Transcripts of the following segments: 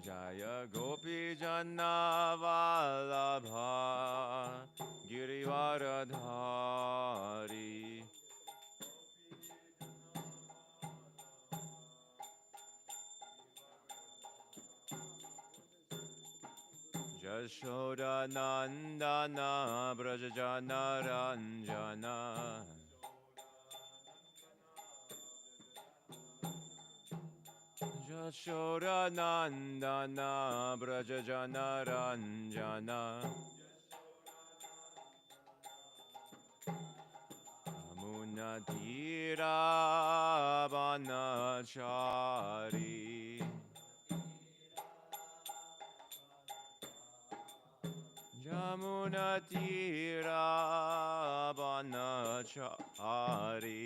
Jaya Gopi Janna Vallabha Girivaradhari Jashoda Nandana Brajajana Ranjana Jashoda Nandana Brajajana Ranjana Munadira Banachari Jamunatira Banachari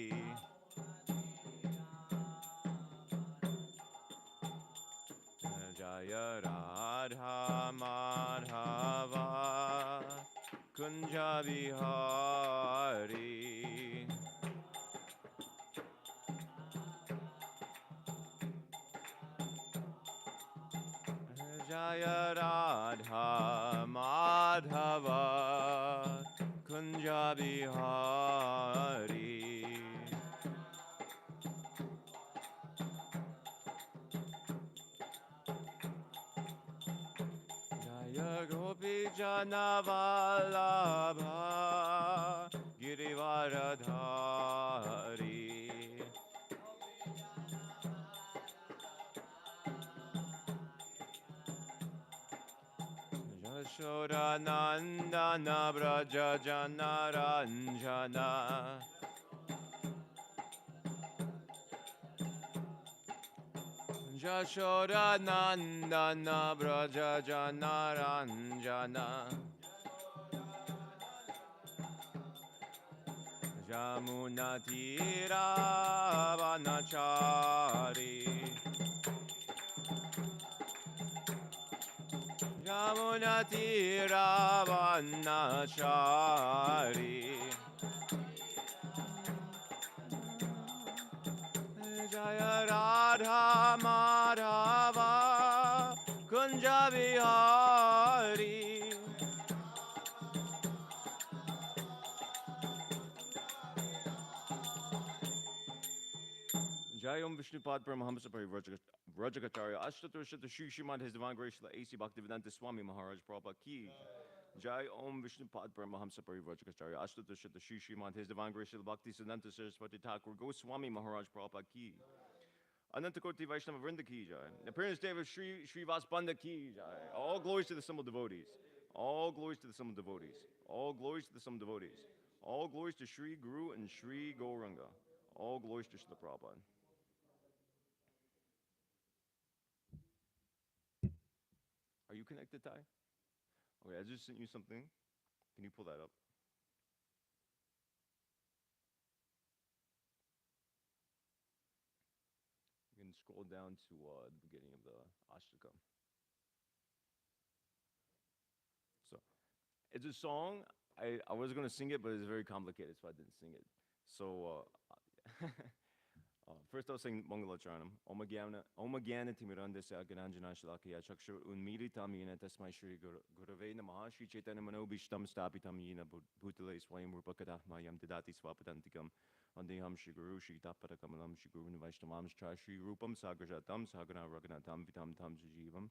Jaya Radha Madhava Kunja Vihari Jaya Radha Madhava Kunja Vihari Jaya Gopi Jana Vallabha Girivaradhari Yashoda Nandana Braja Jana Ranjana Yashoda Nandana Braja Jana Ranjana Jamunatira Vanachari Jamunatira Vanachari Jaya Radha Madhava Kunja Vihari Jai Om Vishnupad Paramahamsa Rajagatari Ashtatrashita Shri Shrimad His Divine Grace La A.C. Bhaktivedanta Swami Maharaj Prabhupada Ki Jai Om Vishnupad Paramahamsa Rajagatari Ashtatrashita Shri Shrimad His Divine Grace La Bhakti Siddhanta Saraswati Thakur Goswami Maharaj Prabhupada Ki Anantakoti Vaishnava Vrinda Ki Jai Appearance Day of Shri Vaspanda Ki Jai All glories to the simple devotees All glories to the simple devotees All glories to the simple devotees All glories to Shri Guru and Shri Gauranga All glories to Srila Prabhupada. Are you connected, Ty? Okay, I just sent you something. Can you pull that up? You can scroll down to the beginning of the Ashtaka. So, it's a song. I was going to sing it, but it's very complicated, so I didn't sing it. So, first I'll sing Mangalacharanam. Om Gyana Timirandasya Gananjana Shalakya Chakshur Unmiritam Yena Tasmai Shri Gurave Namaha Shri Chaitanya Manobishtam Stapitam Yena Bhutale Swayam Rupakatahmayam Didati Swapatantikam Vandeham Shri Guru Shri Taparakamalam Shri Guru Vaishnavam Shri Rupam Sagrajatam Sagana Raganatam Vitam Tam Jivam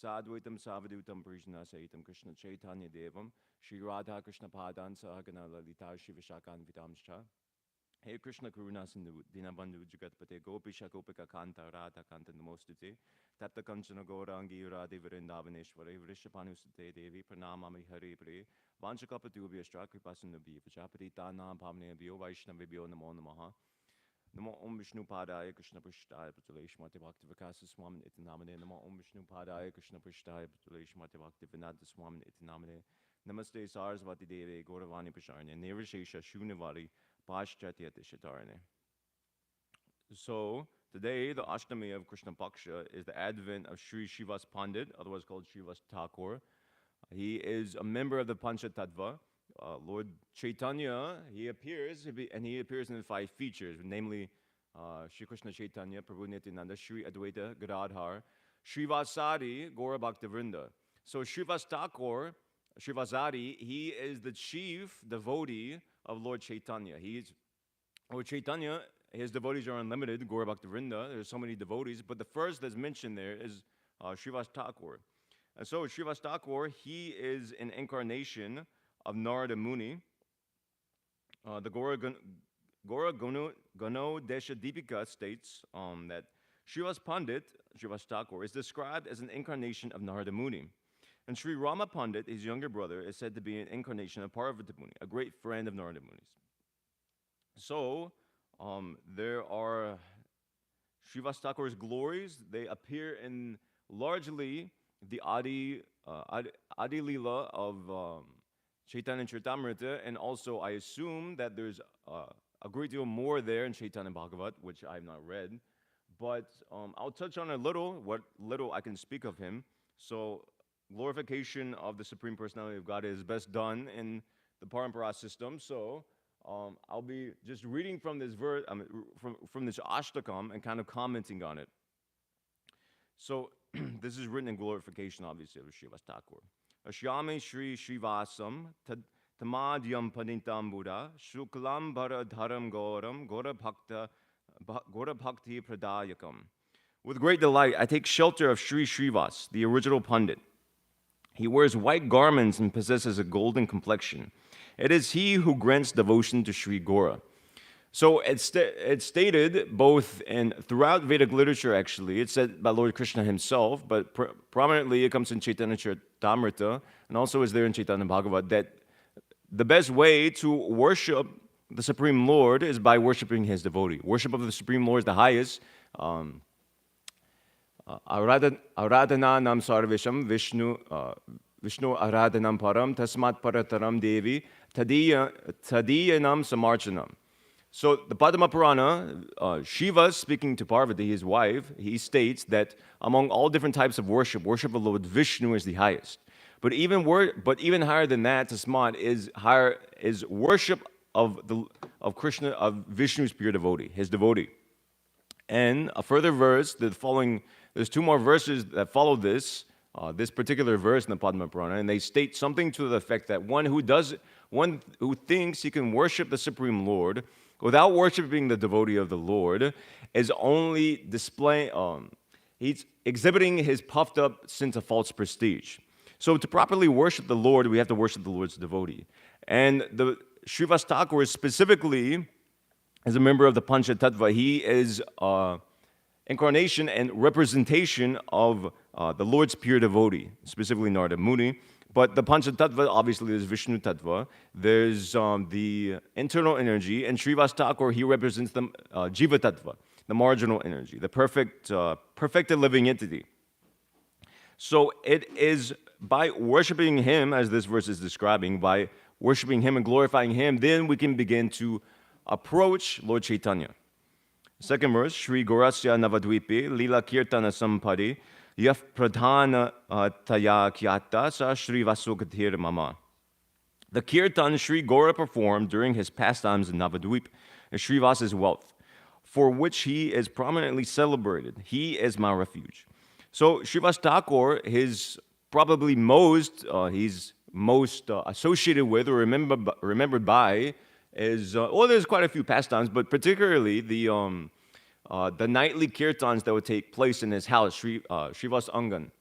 Sadvaitam Savadutam Prishna Saitam Krishna Chaitanya Devam Shri Radha Krishna Padan Sahagana Lalita Shri Vishakan Vitam Shah Hey Krishna Karuna Sindhu Dinabandhu Jagatpate Gopisha Gopika Kanta Radha Kanta Namostute Tapta Kanchana Gaurangi Radhe Vrindavaneshware Vrishapanusate Devi Pranamami Hare Pre Vanchakapatubhya Shrakripasunabhi Vachapati Tana Bhavane Bhyo Vaishnavibhyo Namo Namaha Namo Om Vishnu Padaya Krishna Prishtaya Pratalesh Mati Bhakti Vikasa Swamin Itinamane Namo Om Vishnu Padaya Krishna Prishtaya Pratalesh Mati Bhakti Vinada Swamin Itinamane Namaste Sarasvati Devi Gauravani Pasharne Nirvishesha Shunyavari Paschatya Tishatarane. So today the Ashtami of Krishna Paksha is the advent of Sri Shivas Pandit, otherwise called Shivas Thakur. He is a member of the Panchatattva. Lord Chaitanya, he appears in the 5 features, namely Shri Krishna Chaitanya, Prabhu Nityananda, Shri Advaita Gadadhar, Srivasadi Gaura Bhaktavrinda. So Srivasadi, he is the chief devotee of Lord Chaitanya. Lord Chaitanya, his devotees are unlimited, Gaura Bhaktavrinda. There's so many devotees, but the first that's mentioned there is Srivas Thakur. And so Srivas Thakur, he is an incarnation of Narada Muni. The Gora Gano Desha Deepika states that Srivas Pandit, Srivas Thakur, is described as an incarnation of Narada Muni. And Sri Rama Pandit, his younger brother, is said to be an incarnation of Parvati Muni, a great friend of Narada Muni's. So, there are Srivas Thakur's glories. They appear in largely the Adi Lila of Chaitanya Charitamrita, and also I assume that there's a great deal more there in Chaitanya Bhagavat, which I have not read. But I'll touch on what little I can speak of him. So, glorification of the Supreme Personality of God is best done in the Parampara system. So, I'll be just reading from this verse, from this Ashtakam, and kind of commenting on it. So, this is written in glorification, obviously, of Srivas Thakur. Ashyame Shri Srivasam Tamadyam Padintam Buddha Shuklam Bhara Dharam Gauram Gora Bhakti Pradayakam. With great delight, I take shelter of Sri Srivas, the original Pandit. He wears white garments and possesses a golden complexion. It is he who grants devotion to Sri Gora. So it's stated both throughout Vedic literature, actually. It's said by Lord Krishna himself, but prominently it comes in Chaitanya Charitamrita, and also is there in Chaitanya Bhagavat, that the best way to worship the Supreme Lord is by worshiping his devotee. Worship of the Supreme Lord is the highest. Aradhana nam sarvesham Vishnu aradhanam param tasmat parataram devi tadiyanam samarchanam. So the Padma Purana, Shiva speaking to Parvati, his wife, he states that among all different types of worship of Lord Vishnu is the highest. But even higher than that, Tasmat is worship of Krishna, of Vishnu's pure devotee, his devotee. And a further verse, there's two more verses that follow this particular verse in the Padma Purana, and they state something to the effect that one who thinks he can worship the Supreme Lord without worshiping the devotee of the Lord is only he's exhibiting his puffed up sense of false prestige. So to properly worship the Lord, we have to worship the Lord's devotee. And the Srivas Thakur specifically, as a member of the Pancha Tattva, he is incarnation and representation of the Lord's pure devotee, specifically Narada Muni. But the Pancha Tattva, obviously, there's Vishnu Tattva, there's the internal energy, and Srivas Thakur, he represents the Jiva Tattva, the marginal energy, the perfected living entity. So it is by worshiping him, as this verse is describing, by worshiping him and glorifying him, then we can begin to approach Lord Chaitanya. Second verse, Shri Gorasya Navadvipe, Lila Kirtana Sampadi, Yaf Pradhana Taya Kyata Sa Shri Vasukathir Mama. The kirtan Shri Gora performed during his pastimes in Navadvip is Srivasa's wealth, for which he is prominently celebrated. He is my refuge. So Srivas Thakur, he's most associated with or remembered by is there's quite a few pastimes, but particularly the nightly kirtans that would take place in his house, Srivas Angan.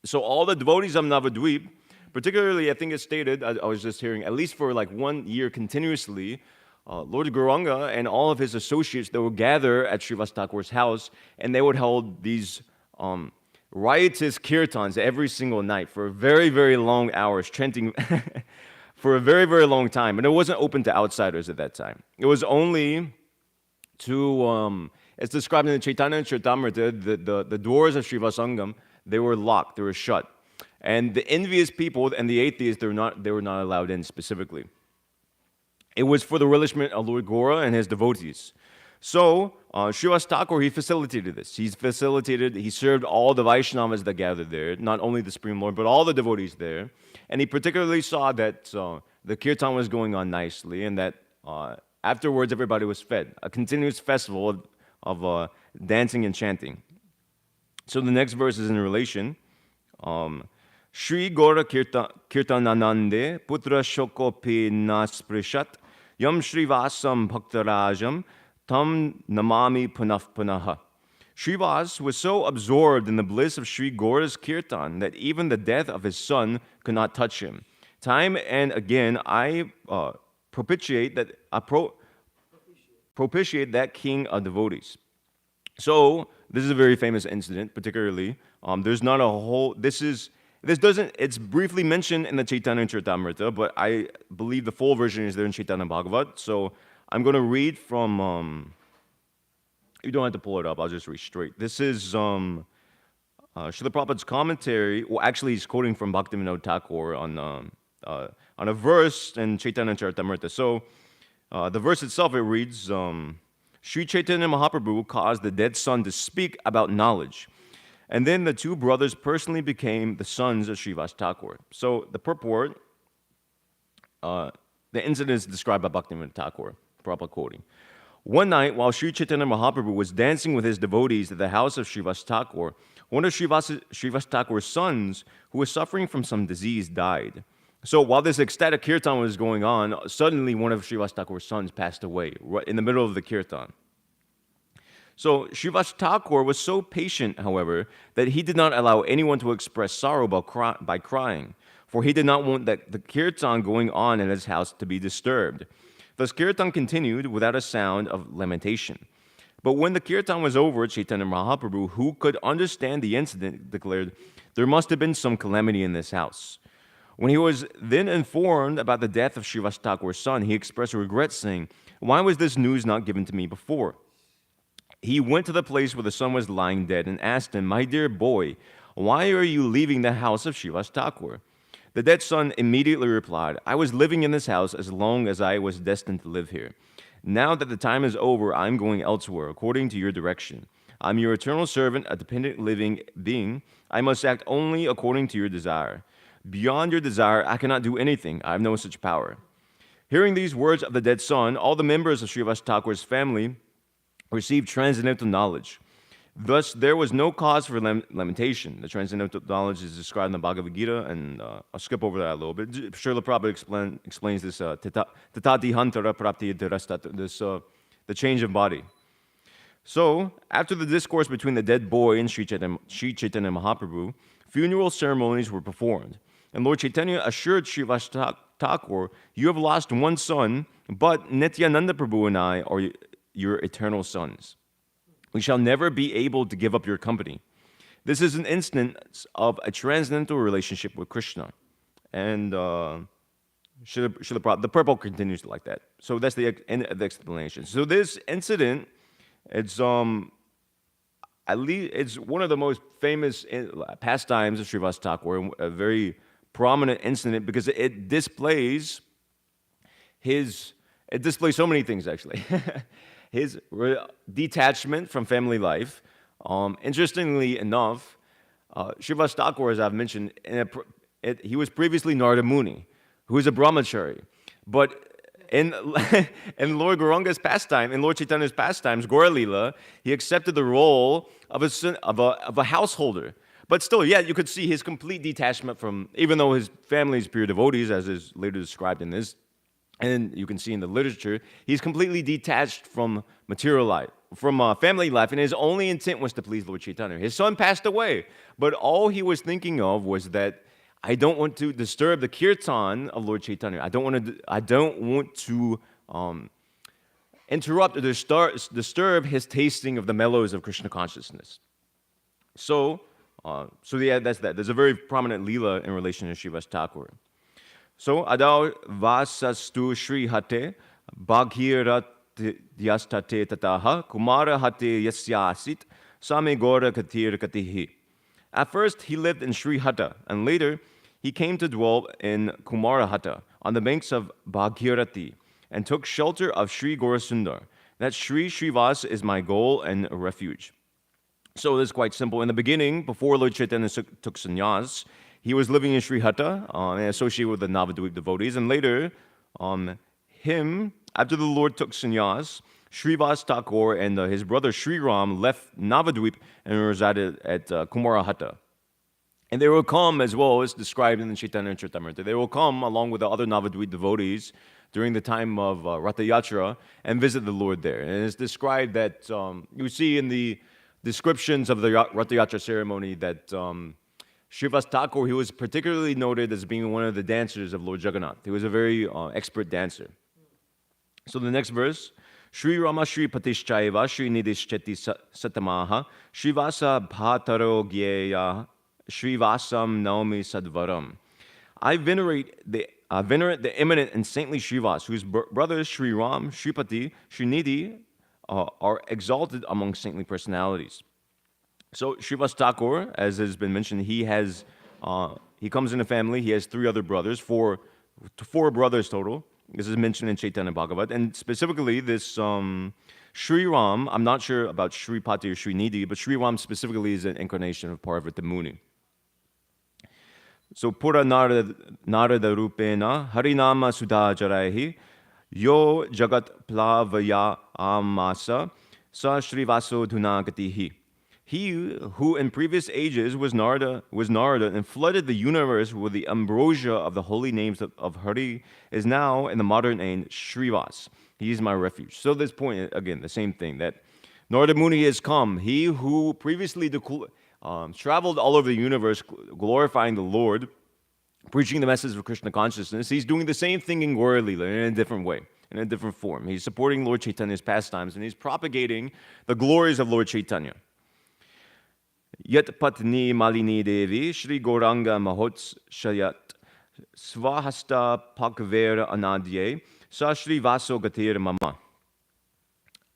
So all the devotees of Navadvip, particularly I think it's stated, I was just hearing, at least for like 1 year continuously, Lord Gauranga and all of his associates, they would gather at Srivas Thakur's house, and they would hold these riotous kirtans every single night for very, very long hours, chanting for a very, very long time. And it wasn't open to outsiders at that time. It was only to, it's described in the Chaitanya Charitamrita, the doors of Srivasangam, they were locked, they were shut. And the envious people and the atheists, they were not allowed in specifically. It was for the relishment of Lord Gora and his devotees. So, Srivas Thakur, he facilitated this. He served all the Vaishnavas that gathered there, not only the Supreme Lord, but all the devotees there. And he particularly saw that the kirtan was going on nicely, and that afterwards everybody was fed. A continuous festival of dancing and chanting. So the next verse is in relation. Shri Gora Kirtananande Putra Shokopi Nasprishat Yam Srivasam Bhaktarajam Tam Namami Punaf Punaha. Srivas was so absorbed in the bliss of Sri Gaura's kirtan that even the death of his son could not touch him. Time and again, I propitiate that king of devotees. So this is a very famous incident, particularly. There's not a whole. This doesn't. It's briefly mentioned in the Chaitanya Charitamrita, but I believe the full version is there in Chaitanya Bhagavat. So I'm going to read from. You don't have to pull it up. I'll just read straight. This is Srila Prabhupada's commentary. Well, actually, he's quoting from Bhaktivinoda Thakur on a verse in Chaitanya Charitamrita. So the verse itself, it reads. Sri Chaitanya Mahaprabhu caused the dead son to speak about knowledge. And then the two brothers personally became the sons of Srivas Thakur. So the purport, the incident is described by Bhaktivinoda Thakur, Prabhupada quoting. One night, while Sri Chaitanya Mahaprabhu was dancing with his devotees at the house of Srivas Thakur, one of Srivas Thakur's sons, who was suffering from some disease, died. So while this ecstatic kirtan was going on, suddenly one of Srivas Thakur's sons passed away right in the middle of the kirtan. So Srivas Thakur was so patient, however, that he did not allow anyone to express sorrow by crying, for he did not want the kirtan going on in his house to be disturbed. Thus kirtan continued without a sound of lamentation. But when the kirtan was over, Chaitanya Mahaprabhu, who could understand the incident, declared, "There must have been some calamity in this house." When he was then informed about the death of Srivas Thakur's son, he expressed regret, saying, "Why was this news not given to me before?" He went to the place where the son was lying dead and asked him, "My dear boy, why are you leaving the house of Srivas Thakur?" The dead son immediately replied, "I was living in this house as long as I was destined to live here. Now that the time is over, I am going elsewhere, according to your direction. I'm your eternal servant, a dependent living being. I must act only according to your desire. Beyond your desire, I cannot do anything. I have no such power." Hearing these words of the dead son, all the members of Srivas Thakur's family received transcendental knowledge. Thus, there was no cause for lamentation. The transcendental knowledge is described in the Bhagavad Gita, and I'll skip over that a little bit. Srila Prabhupada explains this tatati hantara prapti dirastat, the change of body. So, after the discourse between the dead boy and Sri Chaitanya Mahaprabhu, funeral ceremonies were performed. And Lord Chaitanya assured Srivas Thakur, "You have lost one son, but Nityananda Prabhu and I are your eternal sons. We shall never be able to give up your company." This is an instance of a transcendental relationship with Krishna. And the purport continues like that. So that's the end of the explanation. So this incident, it's at least it's one of the most famous pastimes of Srivas Thakur, a very prominent incident because it displays so many things actually. His detachment from family life. Interestingly enough, Srivas Thakur, as I've mentioned, he was previously Narada Muni, who is a brahmachari. But in Lord Gauranga's pastime, in Lord Chaitanya's pastimes, Gaura Lila, he accepted the role of a householder. But still, yeah, you could see his complete detachment from, even though his family is pure devotees, as is later described in this, and you can see in the literature, he's completely detached from material life, from family life, and his only intent was to please Lord Chaitanya. His son passed away, but all he was thinking of was that I don't want to disturb the kirtan of Lord Chaitanya. I don't want to interrupt or disturb his tasting of the mellows of Krishna consciousness. So yeah, that's that. There's a very prominent lila in relation to Srivas Thakur. So adau vasastu Shri Hate Bhaghirat Yastate Tataha Kumara Hate Yasyasit Same Gora Katir Katihi. At first he lived in Sri Hata, and later he came to dwell in Kumarahata on the banks of Bhagirati and took shelter of Sri Gaurasundar. That Sri Srivas is my goal and refuge. So this is quite simple. In the beginning, before Lord Chaitanya took sannyas, he was living in Sri Hata and associated with the Navadvip devotees. And later, after the Lord took sannyas, Srivas Thakur and his brother Sri Ram left Navadvip and resided at Kumarahata. And they will come as well as described in the Chaitanya Charitamrita. They will come along with the other Navadvip devotees during the time of Ratha Yatra and visit the Lord there. And it's described that you see in the descriptions of the Ratha Yatra ceremony that Srivas Thakur, he was particularly noted as being one of the dancers of Lord Jagannath. He was a very expert dancer. So the next verse, Sri Rama Sri Patishchaiva Sri Nidishcheti Satamaha Srivasa Bhataro Gyeya Srivasam Naomi Sadvaram. I venerate the eminent and saintly Srivas, whose brothers Sri Ram, Sripati, Srinidhi are exalted among saintly personalities. So Srivas Thakur, as has been mentioned, he comes in a family. He has 3 other brothers, four brothers total. This is mentioned in Chaitanya Bhagavat, and specifically this Sri Ram. I'm not sure about Sripati or Srinidhi, but Sri Ram specifically is an incarnation of Parvata Muni. So Pura Narada Rupena Harinama Sudhajaraihi Yo Jagat Plavaya Amasa Sa Srivaso Dhunagatihi. He who in previous ages was Narada and flooded the universe with the ambrosia of the holy names of Hari is now in the modern age Srivas. He is my refuge. So this point, again, the same thing, that Narada Muni has come. He who previously traveled all over the universe glorifying the Lord, preaching the message of Krishna consciousness, he's doing the same thing in Gaura Lila in a different way, in a different form. He's supporting Lord Chaitanya's pastimes and he's propagating the glories of Lord Chaitanya. Yat Patni Malini Devi Shri Gauranga Mahots Shayat Svahasta Pakvera Anadye Sa Shri Vaso Gatir Mama.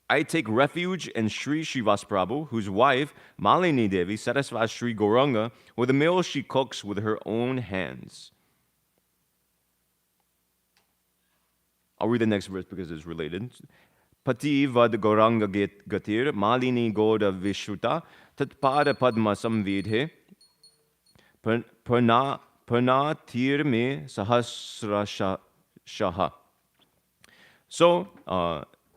I take refuge in Shri Srivas Prabhu, whose wife Malini Devi satisfies Shri Gauranga with the meal she cooks with her own hands. I'll read the next verse because it's related. Pati vad Gauranga Gatir Malini Goda Vishruta Tatpada Padma Samvidhe Purna Tirme Sahasra Shaha. So,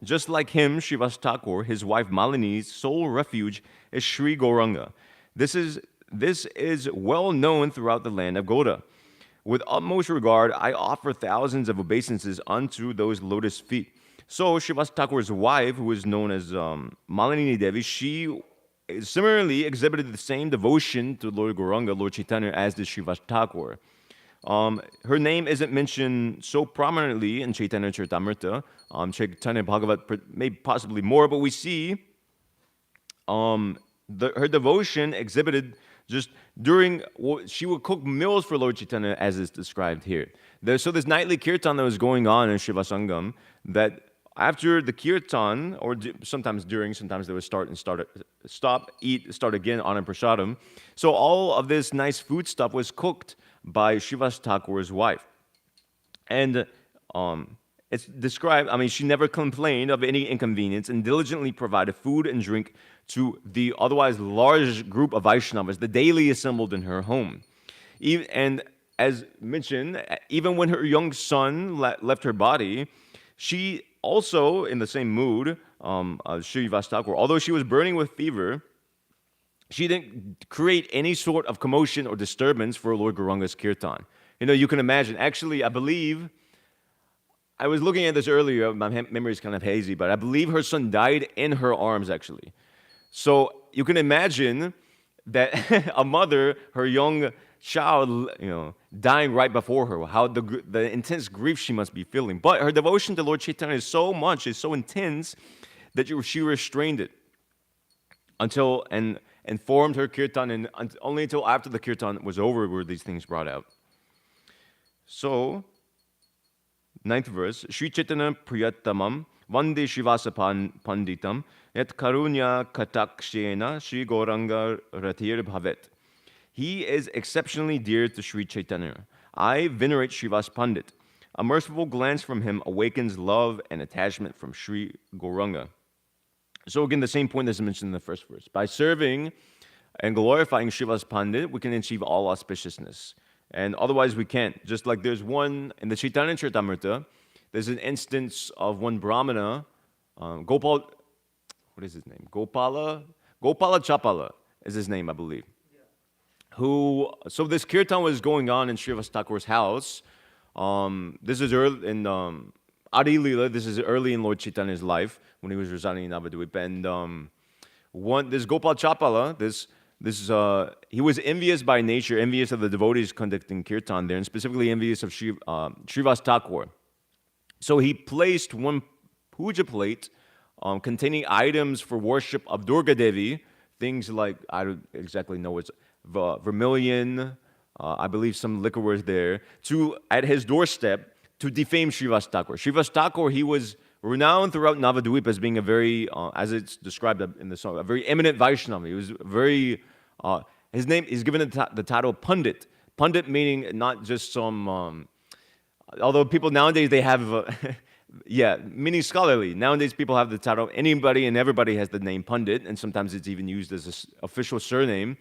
just like him, Srivas Thakur, his wife Malini's sole refuge is Shri Gauranga. This is well known throughout the land of Gauda. With utmost regard, I offer thousands of obeisances unto those lotus feet. So Srivas Thakur's wife, who is known as Malini Devi, she similarly exhibited the same devotion to Lord Gauranga, Lord Chaitanya, as did Srivas Thakur. Her name isn't mentioned so prominently in Chaitanya Charitamrita. Chaitanya Bhagavat, maybe possibly more, but we see her devotion exhibited just during, she would cook meals for Lord Chaitanya as is described here. So this nightly kirtan that was going on in Shivasangam, that after the kirtan, or sometimes during, sometimes they would stop, eat, start again on prasadam. So all of this nice food stuff was cooked by Srivas Thakur's wife. And it's described, she never complained of any inconvenience and diligently provided food and drink to the otherwise large group of Vaishnavas that daily assembled in her home. And as mentioned, even when her young son left her body, she also, in the same mood, Srivas Thakur, although she was burning with fever, she didn't create any sort of commotion or disturbance for Lord Gauranga's kirtan. You can imagine. Actually, I believe, I was looking at this earlier, my memory is kind of hazy, but I believe her son died in her arms, actually. So you can imagine that a mother, her young child, dying right before her, how the intense grief she must be feeling. But her devotion to Lord Chaitanya is so intense, that she restrained it and formed her kirtan, and only until after the kirtan was over were these things brought out. So, 9th verse, Sri Chaitanya Priyatamam Vande Shivasa Panditam Yat Karunya Katakshena Sri Gauranga Ratir Bhavet. He is exceptionally dear to Sri Chaitanya. I venerate Srivas Pandit. A merciful glance from him awakens love and attachment from Sri Gauranga. So again, the same point that's mentioned in the first verse. By serving and glorifying Srivas Pandit, we can achieve all auspiciousness. And otherwise we can't. Just like there's one, in the Chaitanya Charitamrita, there's an instance of one Brahmana Gopal, what is his name? Gopala Chapala is his name, I believe. So this kirtan was going on in Srivas Thakur's house. This is early in Adi Leela. This is early in Lord Chaitanya's life when he was residing in Navadvip. And this Gopal Chapala, he was envious by nature, envious of the devotees conducting kirtan there, and specifically envious of Srivas Thakur. So he placed one puja plate containing items for worship of Durga Devi, things like, I don't exactly know, it's vermilion, I believe some liquor was there, at his doorstep to defame Srivas Thakur. Srivas Thakur, he was renowned throughout Navadvip as being a very, as it's described in the song, a very eminent Vaishnava. He was very, his name is given the title Pandit. Pandit meaning not just some, although people nowadays they have, meaning scholarly. Nowadays people have the title, anybody and everybody has the name Pandit, and sometimes it's even used as an official surname.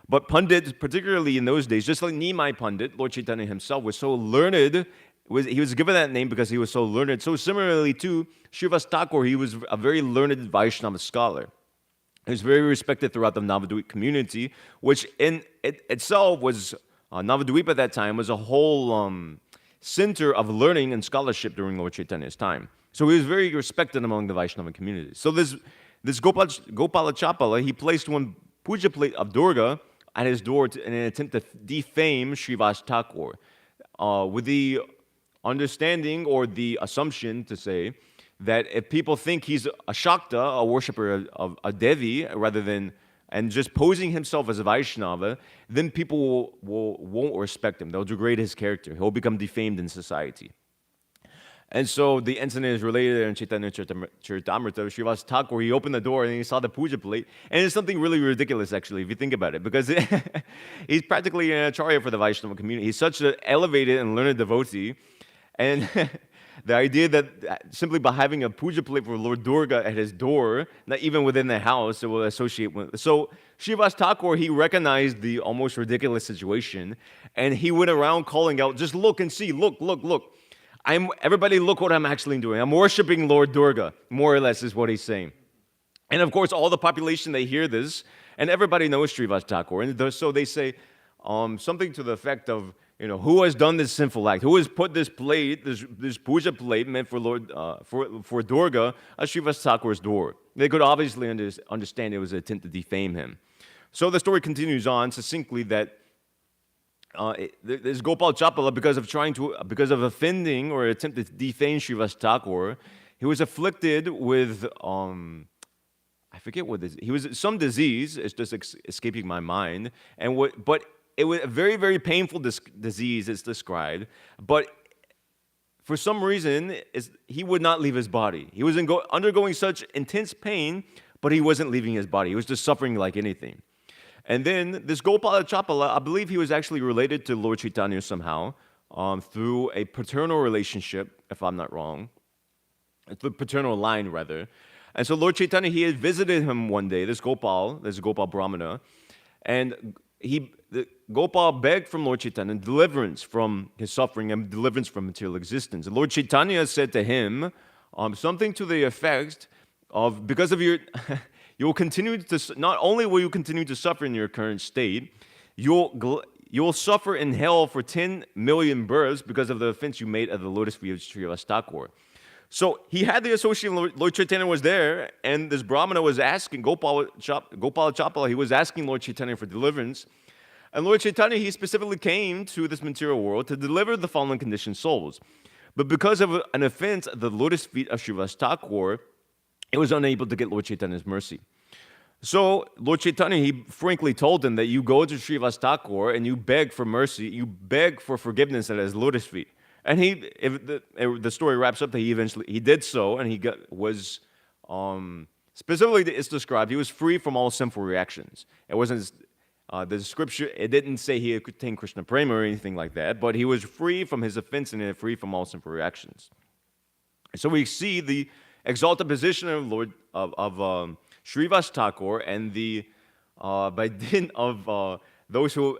But Pandit, particularly in those days, just like Nimai Pandit, Lord Chaitanya himself was so learned, he was given that name because he was so learned. So similarly to Srivas Thakur, he was a very learned Vaishnava scholar. He was very respected throughout the Navadvip community, which in itself was, Navadvip at that time was a whole center of learning and scholarship during Lord Chaitanya's time. So he was very respected among the Vaishnava community. So this Gopala Chapala, he placed one puja plate of Durga at his door in an attempt to defame Srivas Thakur, with the understanding or the assumption to say that if people think he's a Shakta, a worshipper of a Devi, rather than, and just posing himself as a Vaishnava, then people won't respect him. They'll degrade his character. He'll become defamed in society. And so the incident is related in Chaitanya Charitamrita. Srivas Thakur, he opened the door and he saw the puja plate. And it's something really ridiculous, actually, if you think about it, because he's practically an acharya for the Vaishnava community. He's such an elevated and learned devotee. And the idea that simply by having a puja plate for Lord Durga at his door, not even within the house, it will associate with. So Srivas Thakur, he recognized the almost ridiculous situation, and he went around calling out, just look and see, look. Everybody look what I'm actually doing. I'm worshiping Lord Durga, more or less is what he's saying. And of course, all the population, they hear this, and everybody knows Srivas Thakur. And so they say something to the effect of, who has done this sinful act? Who has put this plate, this puja plate meant for Lord for Durga, at Srivas Thakur's door? They could obviously understand it was an attempt to defame him. So the story continues on succinctly that this Gopal Chapala, because of offending or attempt to defame Srivas Thakur, he was afflicted with I forget what this. He was some disease. It's just escaping my mind. But it was a very, very painful disease. It's described, but for some reason, he would not leave his body. He was undergoing such intense pain, but he wasn't leaving his body. He was just suffering like anything. And then this Gopala Chapala, I believe he was actually related to Lord Chaitanya somehow through a paternal relationship, if I'm not wrong. The paternal line, rather. And so Lord Chaitanya, he had visited him one day, this Gopal Brahmana, and Gopal begged from Lord Chaitanya deliverance from his suffering and deliverance from material existence. And Lord Chaitanya said to him something to the effect of, because of your... You'll continue to, not only will you continue to suffer in your current state, you'll suffer in hell for 10 million births because of the offense you made at the lotus feet of Srivas Thakur. So he had the association, Lord Chaitanya was there, and this Brahmana was asking, Gopala Chapala, he was asking Lord Chaitanya for deliverance. And Lord Chaitanya, he specifically came to this material world to deliver the fallen conditioned souls. But because of an offense at the lotus feet of Srivas Thakur, it was unable to get Lord Chaitanya's mercy. So Lord Chaitanya, he frankly told him that you go to Srivas Thakur and you beg for mercy, you beg for forgiveness at his lotus feet. And the story wraps up that he did so, and was specifically it's described, he was free from all sinful reactions. It wasn't the scripture, it didn't say he attained Krishna Prema or anything like that, but he was free from his offense and free from all sinful reactions. So we see the exalted position of Srivas Thakur and the by dint of those who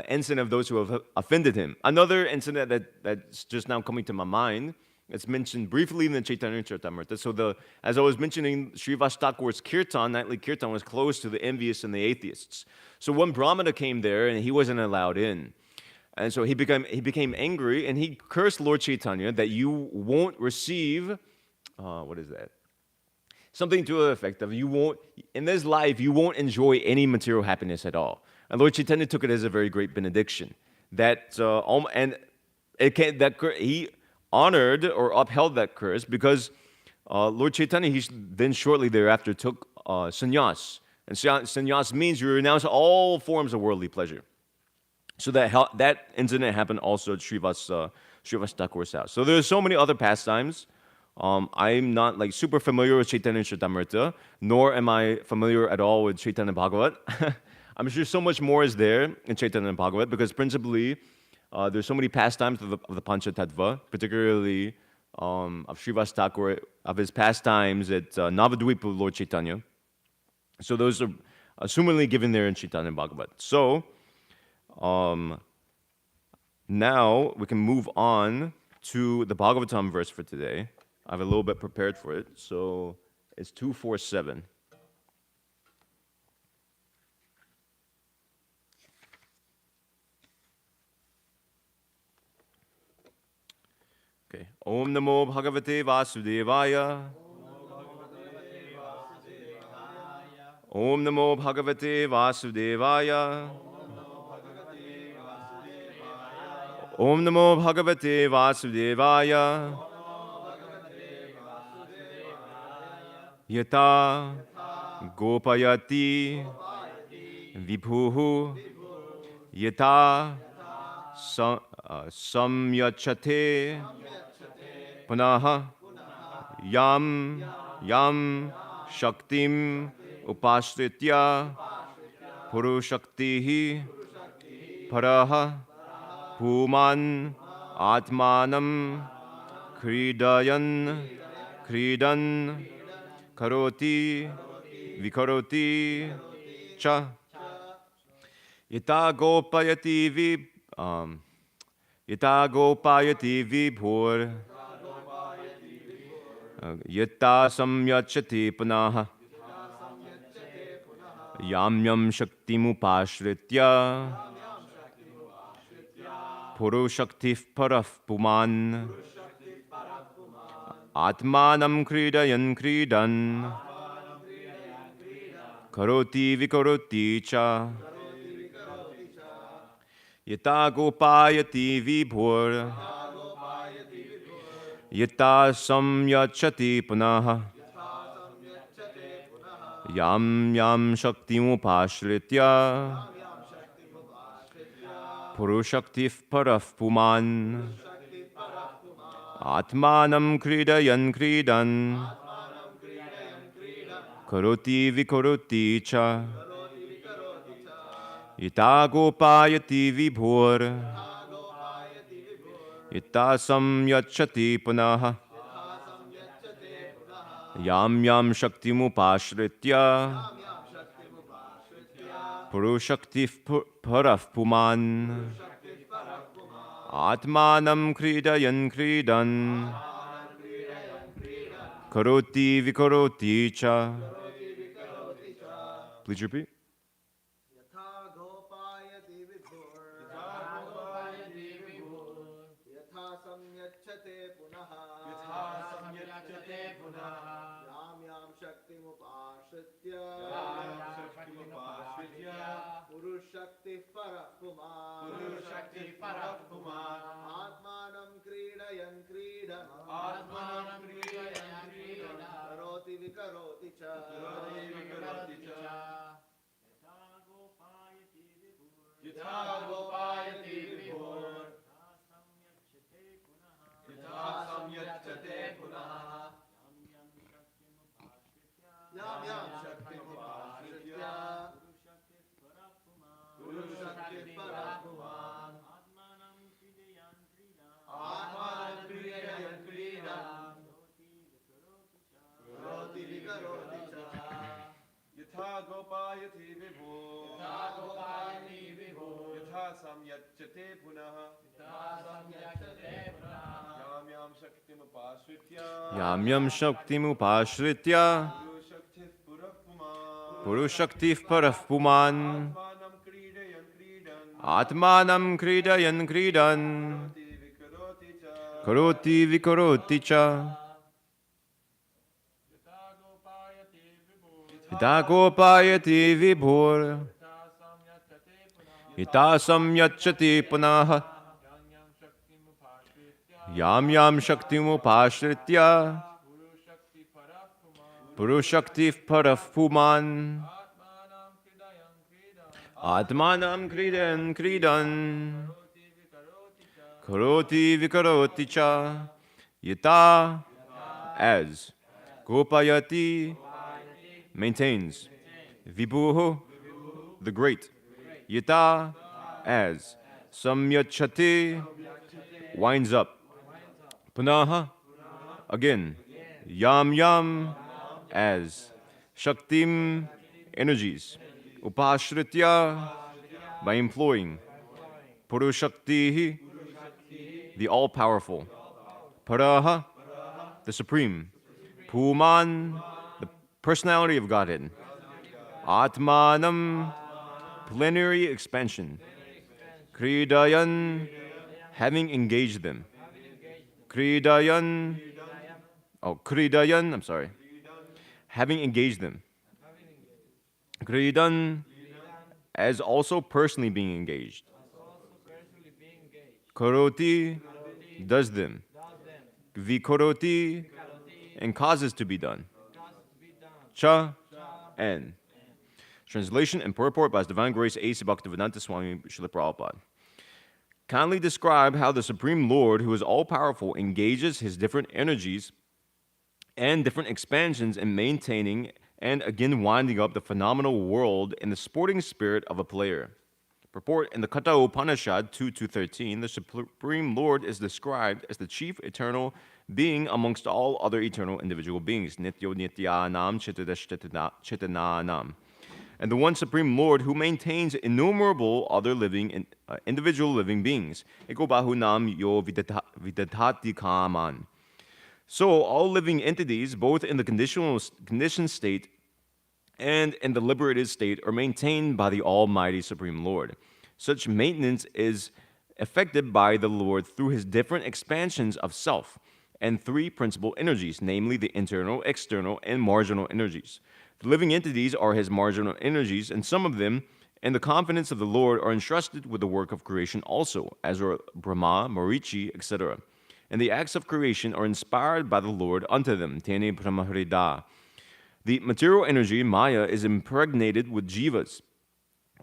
incident of those who have offended him. Another incident that's just now coming to my mind It's mentioned briefly in the Chaitanya Charitamrita. So as I was mentioning, Srivas Thakur's kirtan, nightly kirtan, was closed to the envious and the atheists. So one Brahmana came there and he wasn't allowed in. And so he became angry and he cursed Lord Chaitanya that you won't receive, what is that? Something to the effect of you won't, in this life, you won't enjoy any material happiness at all. And Lord Chaitanya took it as a very great benediction. He honored or upheld that curse because Lord Chaitanya, he then shortly thereafter took sannyas. And sannyas means you renounce all forms of worldly pleasure. So that incident happened also at Srivas Thakur's house. So there's so many other pastimes. I'm not like super familiar with Chaitanya Charitamrita, nor am I familiar at all with Chaitanya Bhagavat. I'm sure so much more is there in Chaitanya Bhagavat because principally there's so many pastimes of the Panchatattva, particularly of Srivas Thakur, of his pastimes at Navadvipa of Lord Chaitanya. So those are assumingly given there in Chaitanya Bhagavat. So now we can move on to the Bhagavatam verse for today. I have a little bit prepared for it. So it's 247. Okay. Om Namo Bhagavate Vasudevaya. Om Namo Bhagavate Vasudevaya. Om Namo Bhagavate Vasudevaya. Yata Gopayati Vibhuhu Yata Samyachate Punaha Yam Shaktim Upashritya Purushaktihi Paraha Puman Atmanam Kridan Karoti Vikaroti Cha Yata Gopayati Vibhur Yata Samyachati Punaha Yam Shaktimupashritya Purushaktif Paraf Puman Atmanam Kridan Karoti Vikaroti Cha Yata Gopayati Vibhur Yata Samyachati Punaha Yam Shaktimupashritya Purushaktif Paraf Puman Atmanam Kridan Karoti Vikaroti Cha Yata Gopayati Vibhur Yata Samyachati Punaha Yam Shaktimupashritya Purushaktif Paraf Puman Atmanam Kridan Karoti Vikaroti Cha. Please repeat. Yatha Gopayati Vibhur Yatha Samyachate Punaha Yam Shaktimupashritya Purushakti Parapuman Atmanam Kridayan Karoti Vikaroti Cha Yatha Gopayati Vibhur Yatha Samyachate Punaha Yam Shaktimupashritya Purushakti Parapuman Atmanam Kridayan Karoti Vikaroti Cha Yatha Gopayati Vibhur Yatha Samyachate Punaha Yam Yam Shakti Mupashritya Purushaktif Paraf Puman Atmanam Kridayan Kridan Karoti Vikaroti Cha Hitagopayati Vibhur Hitasam Yachati Punaha Yam Yam Shakti Mupashritya Purushaktif Paraf Puman Atmanam Kridan Kridan Karoti Vikaroti Cha Yata as Gopayati maintains Vibhuhu the great Yata as Samyachati winds up Punaha again Yam Yam as Shaktim energies Upashritya by employing Purushakti the all-powerful Paraha the supreme Puman the personality of Godhead Atmanam plenary expansion Kridayan having engaged them Kridayan I'm sorry having engaged them Kridan as also personally being engaged Karoti does them Vikaroti and causes to be done Cha and translation and purport by His Divine Grace A.C. Bhaktivedanta Swami Srila Prabhupada. Kindly describe how the Supreme Lord, who is all-powerful, engages his different energies and different expansions in maintaining and again winding up the phenomenal world in the sporting spirit of a player. Purport in the Katha Upanishad 2.2.13, the Supreme Lord is described as the chief eternal being amongst all other eternal individual beings, Nityo Nityanam Chitananam, and the one Supreme Lord who maintains innumerable other living individual living beings. Eko Bahu Nam Yo Vidadhati Kaman. So all living entities, both in the conditioned state and in the liberated state, are maintained by the Almighty Supreme Lord. Such maintenance is effected by the Lord through his different expansions of self and three principal energies, namely the internal, external, and marginal energies. The living entities are his marginal energies, and some of them, in the confidence of the Lord, are entrusted with the work of creation also, as are Brahma, Marichi, etc. And the acts of creation are inspired by the Lord unto them. Tene Brahmahrida. The material energy, Maya, is impregnated with jivas,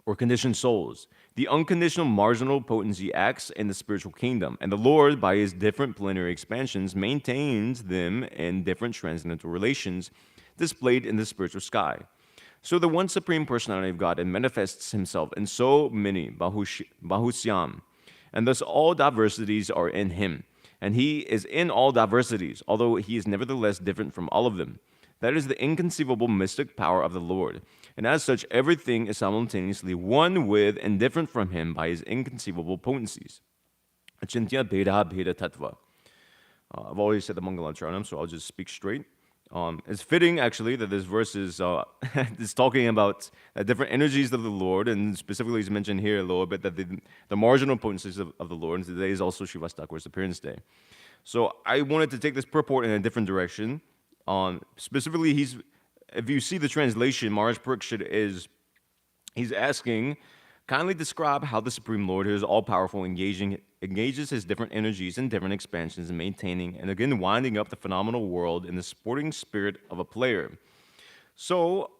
or conditioned souls. The unconditional marginal potency acts in the spiritual kingdom, and the Lord, by his different plenary expansions, maintains them in different transcendental relations displayed in the spiritual sky. So the one Supreme Personality of God manifests himself in so many Bahusyam, and thus all diversities are in him. And he is in all diversities, although he is nevertheless different from all of them. That is the inconceivable mystic power of the Lord. And as such, everything is simultaneously one with and different from him by his inconceivable potencies. Achintya Bheda Bheda Tattva. I've always said the Mangalacharanam, so I'll just speak straight. It's fitting, actually, that this verse is talking about different energies of the Lord, and specifically he's mentioned here a little bit that the marginal potencies of the Lord, and today is also Srivastakar's appearance day. So I wanted to take this purport in a different direction. Specifically, if you see the translation, Maharaj Parikshit he's asking, kindly describe how the Supreme Lord, who is all-powerful, engages his different energies and different expansions in maintaining and again winding up the phenomenal world in the sporting spirit of a player. So,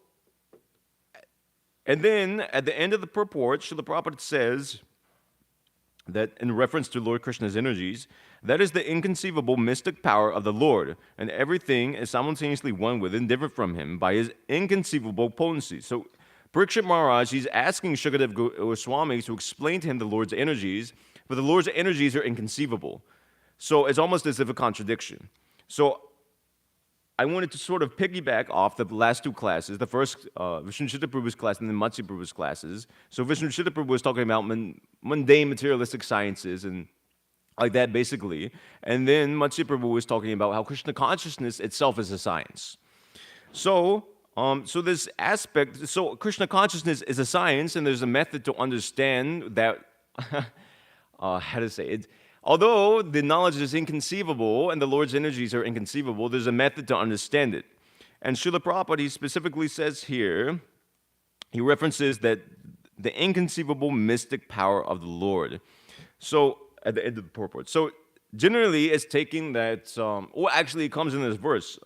and then at the end of the purport, Srila Prabhupada says that in reference to Lord Krishna's energies, that is the inconceivable mystic power of the Lord, and everything is simultaneously one with and different from him by his inconceivable potency. So Parikshit Maharaj, he's asking Shukadev Goswami to explain to him the Lord's energies, but the Lord's energies are inconceivable. So it's almost as if a contradiction. So I wanted to sort of piggyback off the last two classes, the first Vishnu Chitta Prabhu's class and then Matsya Prabhu's classes. So Vishnu Chitta Prabhu was talking about mundane materialistic sciences and like that basically. And then Matsya Prabhu was talking about how Krishna consciousness itself is a science. So, so this aspect, so Krishna consciousness is a science, and there's a method to understand that. How to say it? Although the knowledge is inconceivable and the Lord's energies are inconceivable, there's a method to understand it. And Srila Prabhupada he specifically says here, he references that the inconceivable mystic power of the Lord. So at the end of the purport. So generally, it's taking that. Well, actually, it comes in this verse.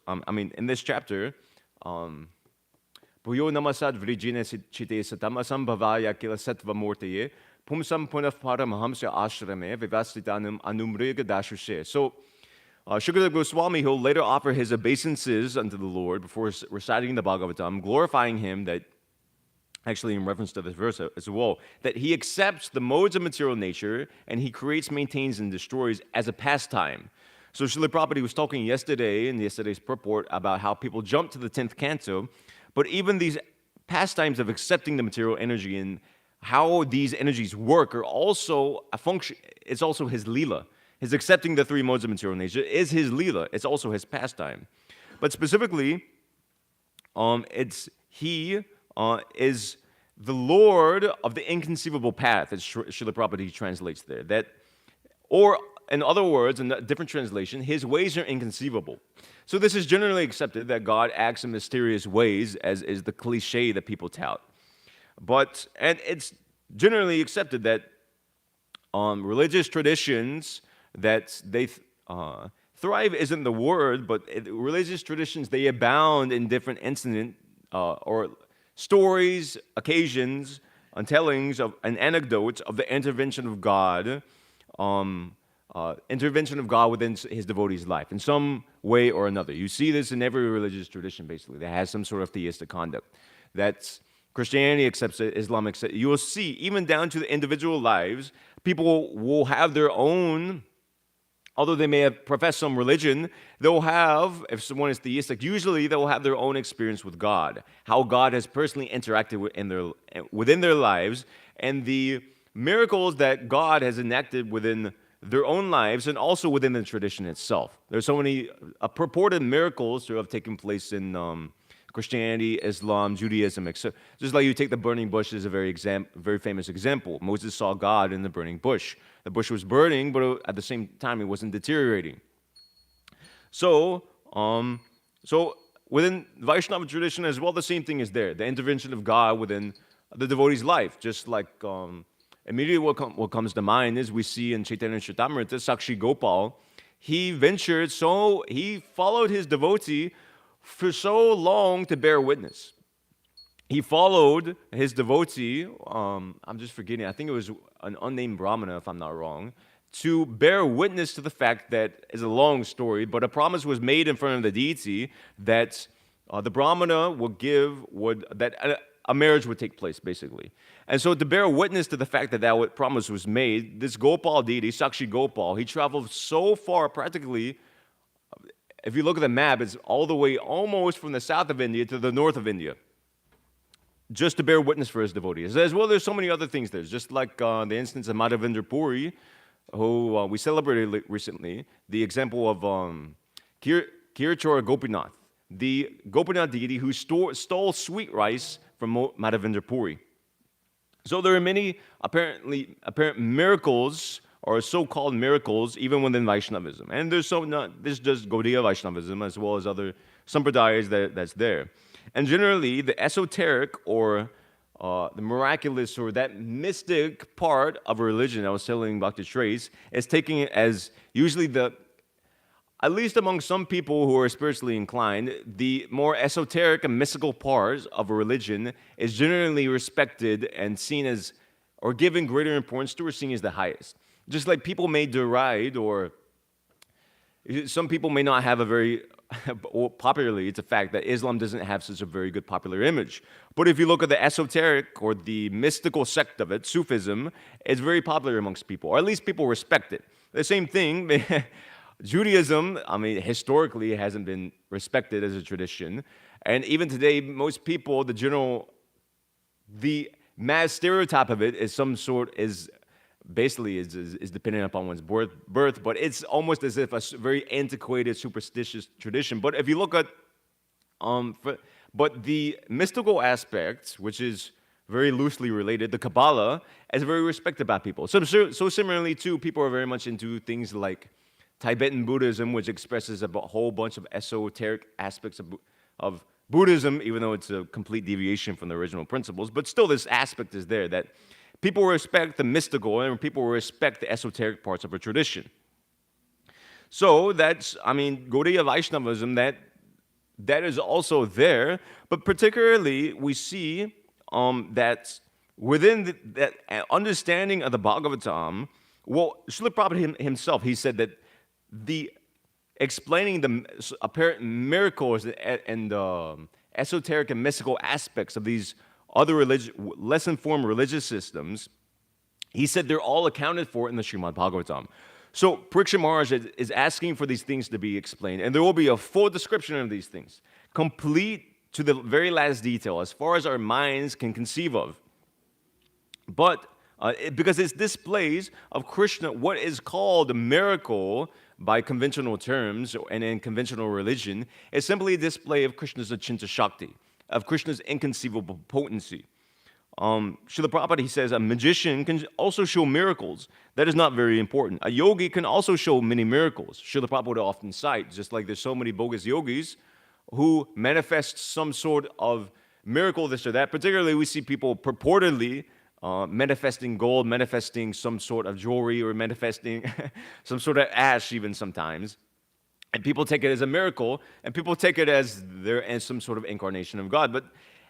In this chapter. Puyo namasad vrijine chite satamasam bhavaya kila sattva mortaye pumsam punaf paramahamsa ashrame vivasitanam anumriga dashushe. So, Shukadeva Goswami, he'll later offer his obeisances unto the Lord before reciting the Bhagavatam, glorifying him that, actually in reference to this verse as well, that he accepts the modes of material nature and he creates, maintains, and destroys as a pastime. So Srila Prabhupada was talking yesterday in yesterday's purport about how people jump to the 10th canto, but even these pastimes of accepting the material energy and how these energies work are also a function. It's also his lila. His accepting the three modes of material nature is his lila. It's also his pastime. But specifically, he is the Lord of the inconceivable path, as Srila Prabhupada translates there. That, or in other words, in a different translation, his ways are inconceivable. So this is generally accepted that God acts in mysterious ways, as is the cliche that people tout. And it's generally accepted that religious traditions that they thrive isn't the word, but religious traditions, they abound in different incidents or stories, occasions, and tellings of an anecdote of the intervention of God. Intervention of God within his devotee's life in some way or another. You see this in every religious tradition, basically, that has some sort of theistic conduct. That's Christianity accepts it, Islam accepts it. You will see, even down to the individual lives, people will have their own, although they may have professed some religion, they'll have, if someone is theistic, usually they'll have their own experience with God, how God has personally interacted within their lives, and the miracles that God has enacted within their own lives and also within the tradition itself. There's so many purported miracles that have taken place in Christianity, Islam, Judaism, etc. Just like you take the burning bush as a very famous example. Moses saw God in the burning bush. The bush was burning, but at the same time, it wasn't deteriorating. So within Vaishnava tradition as well, the same thing is there. The intervention of God within the devotee's life, just like immediately what comes to mind is we see in Chaitanya Charitamrita, Sakshi Gopal, he followed his devotee for so long to bear witness. He followed his devotee, I'm just forgetting, I think it was an unnamed Brahmana, if I'm not wrong, to bear witness to the fact that, it's a long story, but a promise was made in front of the deity that the Brahmana that a marriage would take place, basically. And so to bear witness to the fact that promise was made, this Gopal deity, Sakshi Gopal, he traveled so far, practically, if you look at the map, it's all the way almost from the south of India to the north of India, just to bear witness for his devotees. As well, there's so many other things there, just like the instance of Madhavendra Puri, who we celebrated recently, the example of Kirachora Gopinath, the Gopinath deity who stole sweet rice from Madhavendra Puri. So there are many apparent miracles, or so-called miracles, even within Vaishnavism. And there's this is just Gaudiya Vaishnavism, as well as other sampradayas that's there. And generally, the esoteric or the miraculous or that mystic part of a religion, I was telling Bhakti Trace, is taking it as usually at least among some people who are spiritually inclined, the more esoteric and mystical part of a religion is generally respected and seen as, or given greater importance to, or seen as the highest. Just like people may deride, or some people may not have a very, popularly, it's a fact that Islam doesn't have such a very good popular image. But if you look at the esoteric or the mystical sect of it, Sufism, it's very popular amongst people, or at least people respect it. The same thing, Judaism, historically, it hasn't been respected as a tradition. And even today, most people, the mass stereotype of it is basically is dependent upon one's birth, but it's almost as if a very antiquated, superstitious tradition. But if you look at, but the mystical aspect, which is very loosely related, the Kabbalah, is very respected by people. So similarly, too, people are very much into things like Tibetan Buddhism, which expresses a whole bunch of esoteric aspects of Buddhism, even though it's a complete deviation from the original principles. But still, this aspect is there that people respect the mystical and people respect the esoteric parts of a tradition. So that's, I mean, Gaudiya Vaishnavism, that is also there, but particularly we see that within that understanding of the Bhagavatam, well, Srila Prabhupada himself, he said that the explaining the apparent miracles and esoteric and mystical aspects of these other less informed religious systems, he said they're all accounted for in the Srimad Bhagavatam. So Parikshit Maharaj is asking for these things to be explained, and there will be a full description of these things, complete to the very last detail, as far as our minds can conceive of. But because it's displays of Krishna, what is called a miracle by conventional terms and in conventional religion, is simply a display of Krishna's Achinta Shakti, of Krishna's inconceivable potency. Srila Prabhupada, he says, a magician can also show miracles. That is not very important. A yogi can also show many miracles. Srila Prabhupada would often cite, just like there's so many bogus yogis who manifest some sort of miracle, this or that. Particularly, we see people purportedly manifesting gold, manifesting some sort of jewelry, or manifesting some sort of ash even sometimes. And people take it as a miracle, and people take it as some sort of incarnation of God. But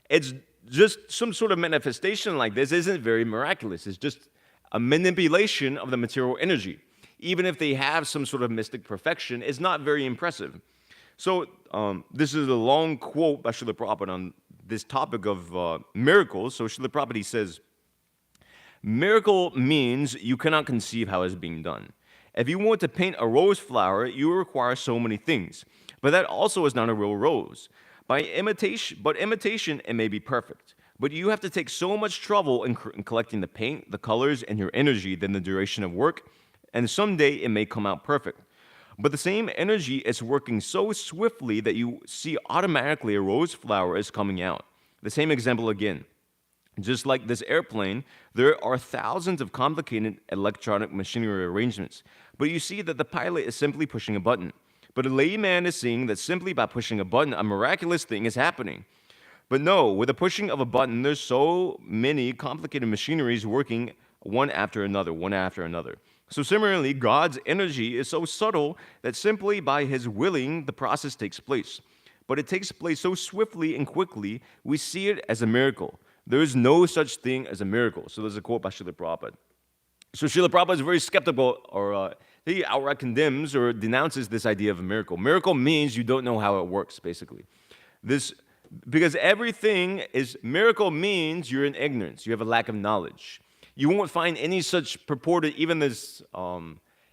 it's just some sort of manifestation like this isn't very miraculous. It's just a manipulation of the material energy. Even if they have some sort of mystic perfection, it's not very impressive. So this is a long quote by Srila Prabhupada on this topic of miracles. So Srila Prabhupada says, miracle means you cannot conceive how it's being done. If you want to paint a rose flower, you require so many things. But that also is not a real rose. Imitation, it may be perfect. But you have to take so much trouble in collecting the paint, the colors, and your energy than the duration of work, and someday it may come out perfect. But the same energy is working so swiftly that you see automatically a rose flower is coming out. The same example again. Just like this airplane, there are thousands of complicated electronic machinery arrangements, but you see that the pilot is simply pushing a button. But a layman is seeing that simply by pushing a button, a miraculous thing is happening. But no, with the pushing of a button, there's so many complicated machineries working one after another, one after another. So similarly, God's energy is so subtle that simply by his willing, the process takes place. But it takes place so swiftly and quickly, we see it as a miracle. There is no such thing as a miracle. So there's a quote by Srila Prabhupada. So Srila Prabhupada is very skeptical, or he outright condemns or denounces this idea of a miracle. Miracle means you don't know how it works, basically. Because everything is, miracle means you're in ignorance. You have a lack of knowledge. You won't find any such purported, even this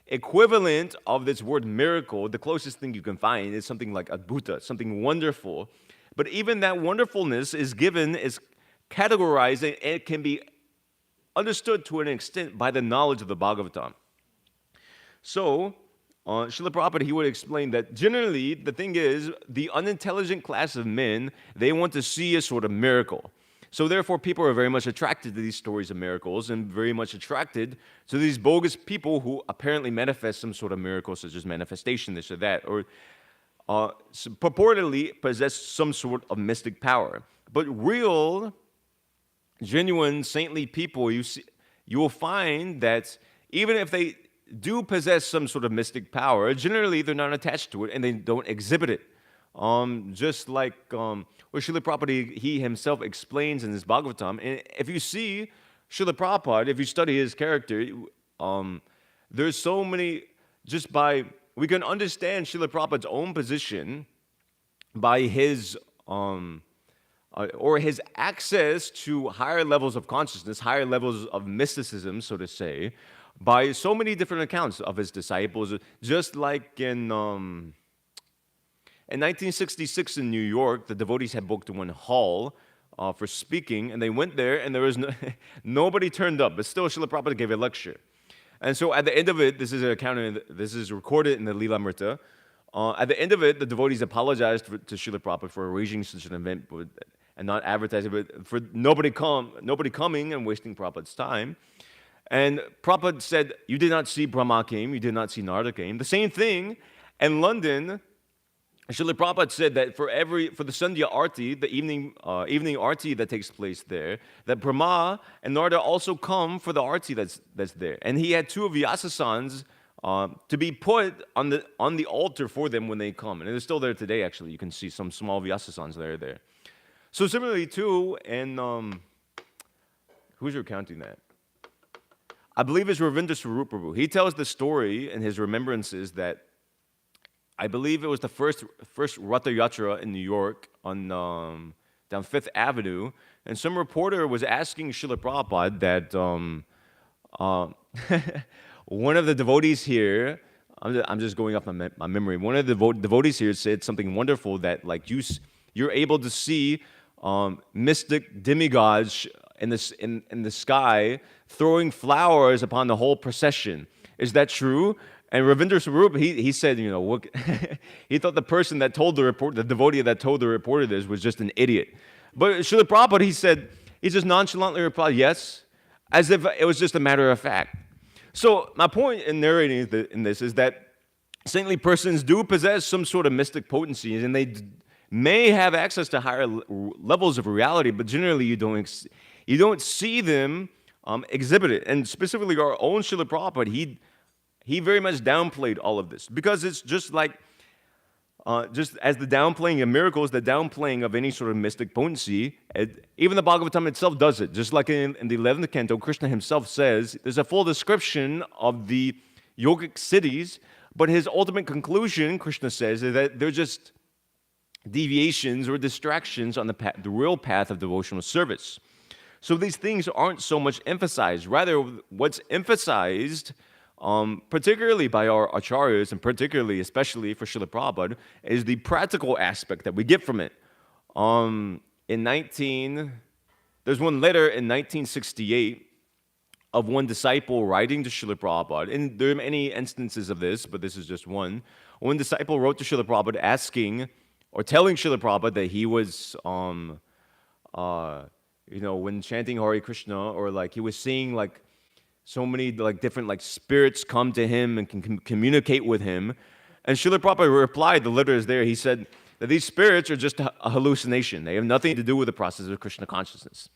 equivalent of this word miracle. The closest thing you can find is something like adbhuta, something wonderful. But even that wonderfulness is categorized, and it can be understood to an extent by the knowledge of the Bhagavatam. So, Srila Prabhupada, he would explain that generally the thing is, the unintelligent class of men, they want to see a sort of miracle. So therefore, people are very much attracted to these stories of miracles and very much attracted to these bogus people who apparently manifest some sort of miracle, such as manifestation, this or that, or purportedly possess some sort of mystic power. But real, genuine, saintly people, you will find that even if they do possess some sort of mystic power, generally they're not attached to it and they don't exhibit it. Just like what Srila Prabhupada, he himself explains in his Bhagavatam. And if you see Srila Prabhupada, if you study his character, there's so many, we can understand Srila Prabhupada's own position by his, or his access to higher levels of consciousness, higher levels of mysticism, so to say, by so many different accounts of his disciples. Just like in 1966 in New York, the devotees had booked one hall for speaking, and they went there, and there was nobody turned up, but still Srila Prabhupada gave a lecture. And so at the end of it, this is recorded in the Lilamrita. At the end of it, the devotees apologized to Srila Prabhupada for arranging such an event and not advertising it, for nobody coming and wasting Prabhupada's time. And Prabhupada said, you did not see Brahma came, you did not see Narada came. The same thing in London, Srila Prabhupada said that for the Sandhya Arti, the evening Arti that takes place there, that Brahma and Narada also come for the Arti that's there. And he had two of Vyasasans to be put on the altar for them when they come. And it's still there today, actually. You can see some small Vyasasans that are there. So similarly, too, and who's recounting that? I believe it's Ravindra Swarup Prabhu. He tells the story in his remembrances that I believe it was the first Ratha Yatra in New York on down Fifth Avenue, and some reporter was asking Srila Prabhupada that one of the devotees here, I'm just going off my memory, one of the devotees here said something wonderful that like you're able to see mystic demigods in the sky throwing flowers upon the whole procession. Is that true? And Ravindra Swarup, he said, he thought the person that told the devotee that told the reporter this was just an idiot. But Srila Prabhupada, he just nonchalantly replied, yes, as if it was just a matter of fact. So my point in narrating in this is that saintly persons do possess some sort of mystic potencies, and they may have access to higher levels of reality, but generally you don't see them exhibit it. And specifically our own Srila Prabhupada, he very much downplayed all of this, because it's just like, just as the downplaying of miracles, the downplaying of any sort of mystic potency, even the Bhagavatam itself does it. Just like in the 11th canto, Krishna himself says, there's a full description of the yogic cities, but his ultimate conclusion, Krishna says, is that they're just deviations or distractions on the real path of devotional service. So these things aren't so much emphasized. Rather, what's emphasized, particularly by our acharyas, and especially for Srila Prabhupada, is the practical aspect that we get from it. There's one letter in 1968 of one disciple writing to Srila Prabhupada, and there are many instances of this, but this is just one. One disciple wrote to Srila Prabhupada asking, or telling Srila Prabhupada that he was, when chanting Hare Krishna, or like he was seeing like so many like different like spirits come to him and can communicate with him. And Srila Prabhupada replied, the letter is there, he said that these spirits are just a hallucination. They have nothing to do with the process of Krishna consciousness.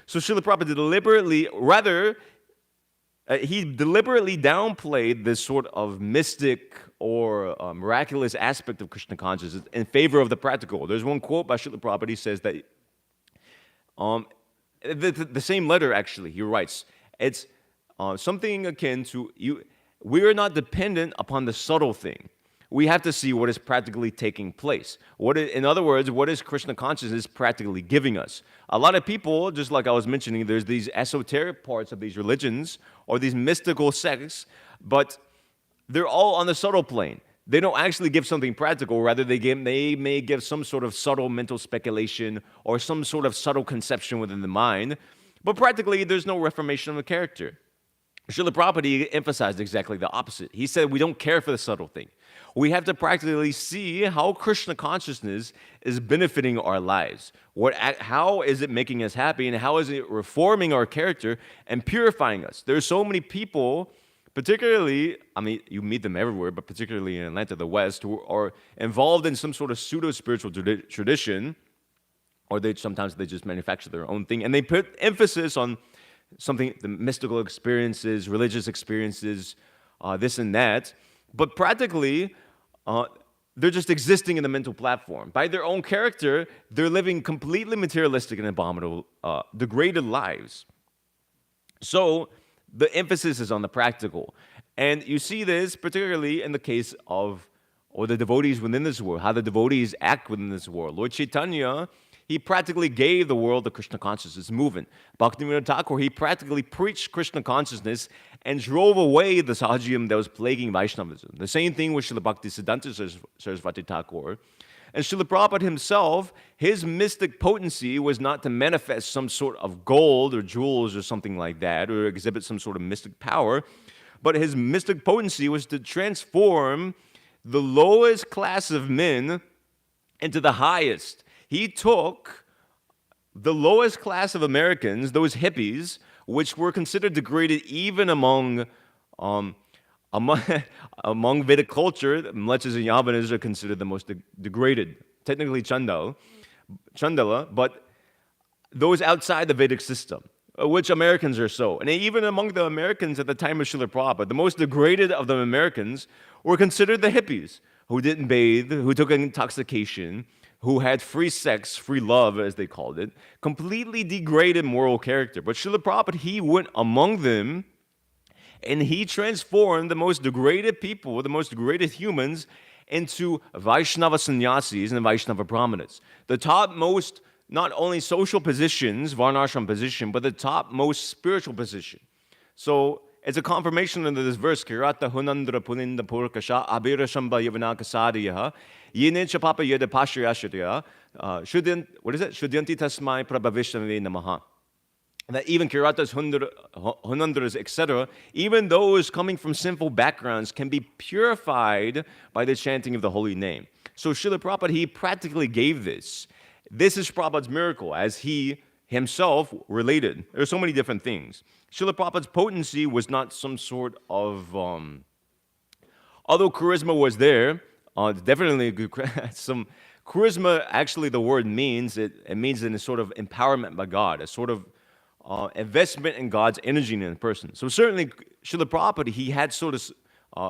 So Srila Prabhupada he deliberately downplayed this sort of mystic or miraculous aspect of Krishna consciousness in favor of the practical. There's one quote by Srila Prabhupada. He says that the same letter, actually, he writes, it's something akin to, we are not dependent upon the subtle thing. We have to see what is practically taking place. In other words, what is Krishna consciousness practically giving us? A lot of people, just like I was mentioning, there's these esoteric parts of these religions or these mystical sects, but they're all on the subtle plane. They don't actually give something practical. Rather, they may give some sort of subtle mental speculation or some sort of subtle conception within the mind, but practically there's no reformation of the character. Srila Prabhupada emphasized exactly the opposite. He said we don't care for the subtle thing. We have to practically see how Krishna consciousness is benefiting our lives. How is it making us happy, and how is it reforming our character and purifying us? There are so many people, particularly, you meet them everywhere, but particularly in Atlanta, the West, who are involved in some sort of pseudo-spiritual tradition, or sometimes they just manufacture their own thing, and they put emphasis on the mystical experiences, religious experiences, this and that. But practically, they're just existing in the mental platform. By their own character, they're living completely materialistic and abominable, degraded lives. So the emphasis is on the practical. And you see this particularly in the case of the devotees within this world, how the devotees act within this world. Lord Chaitanya, he practically gave the world the Krishna consciousness movement. Bhaktivinoda Thakur, he practically preached Krishna consciousness and drove away the Sahajiyam that was plaguing Vaishnavism. The same thing with Srila Bhaktisiddhanta Saraswati Thakur. And Srila Prabhupada himself, his mystic potency was not to manifest some sort of gold or jewels or something like that, or exhibit some sort of mystic power, but his mystic potency was to transform the lowest class of men into the highest. He took the lowest class of Americans, those hippies, which were considered degraded even among among Vedic culture. Mlechas and Yavanas are considered the most degraded. Technically Chandala, but those outside the Vedic system, which Americans are so. And even among the Americans at the time of Srila Prabhupada, the most degraded of the Americans were considered the hippies, who didn't bathe, who took intoxication, who had free sex, free love, as they called it, completely degraded moral character. But Srila Prabhupada, he went among them, and he transformed the most degraded people, the most degraded humans, into Vaishnava sannyasis and Vaishnava brahmanas. The topmost, not only social positions, varnashram position, but the topmost spiritual position. So it's a confirmation under this verse, Kirata hunandra puninda purkasha abira shamba yavanakasadiyaha yene chapapa yeda pashriyashadya Shudyanti tasmai prabhavishtanve namaha. That even Kiratas, Hunandras, etc., even those coming from sinful backgrounds can be purified by the chanting of the holy name. So Srila Prabhupada, he practically gave this. This is Prabhupada's miracle, as he himself related. There are so many different things. Srila Prabhupada's potency was not some sort of, although charisma was there, definitely some charisma, actually the word means, it means in a sort of empowerment by God, a sort of investment in God's energy in a person. So certainly, Srila Prabhupada, he had sort of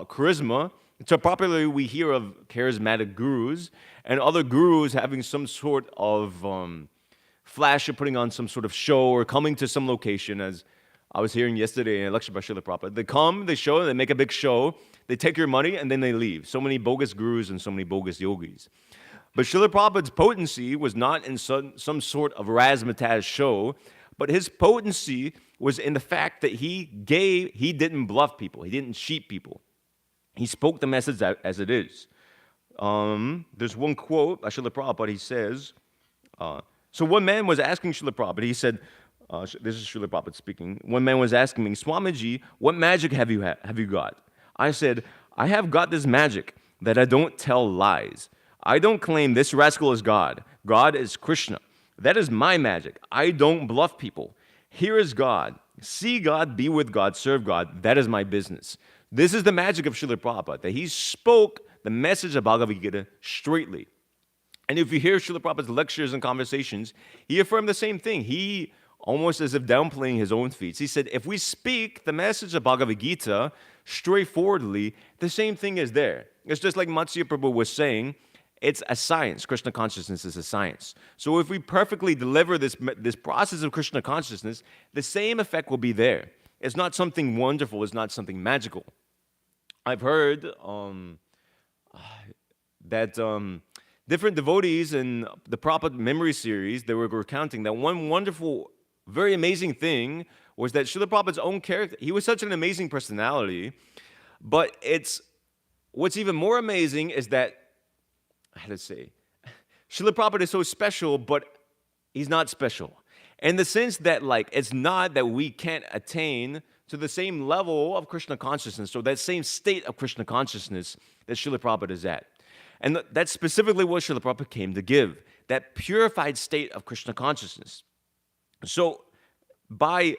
charisma. So popularly, we hear of charismatic gurus and other gurus having some sort of flash of putting on some sort of show or coming to some location. As I was hearing yesterday in a lecture by Srila Prabhupada, they come, they show, they make a big show, they take your money, and then they leave. So many bogus gurus and so many bogus yogis. But Srila Prabhupada's potency was not in some sort of razzmatazz show, but his potency was in the fact that he didn't bluff people. He didn't cheat people. He spoke the message as it is. There's one quote by Srila Prabhupada. He says, so one man was asking Srila Prabhupada, he said, this is Srila Prabhupada speaking, one man was asking me, Swamiji, what magic have you got? I said, I have got this magic that I don't tell lies. I don't claim this rascal is God. God is Krishna. That is my magic. I don't bluff people. Here is God. See God, be with God, serve God. That is my business. This is the magic of Srila Prabhupada, that he spoke the message of Bhagavad Gita straightly. And if you hear Srila Prabhupada's lectures and conversations, he affirmed the same thing. He, almost as if downplaying his own feats, he said, if we speak the message of Bhagavad Gita straightforwardly, the same thing is there. It's just like Matsya Prabhu was saying, it's a science. Krishna consciousness is a science. So if we perfectly deliver this process of Krishna consciousness, the same effect will be there. It's not something wonderful. It's not something magical. I've heard that different devotees in the Prabhupada memory series, they were recounting that one wonderful, very amazing thing was that Srila Prabhupada's own character, he was such an amazing personality, but what's even more amazing is that, how to say, Srila Prabhupada is so special, but he's not special. In the sense that, like, it's not that we can't attain to the same level of Krishna consciousness, or that same state of Krishna consciousness that Srila Prabhupada is at. And that's specifically what Srila Prabhupada came to give, that purified state of Krishna consciousness. So, by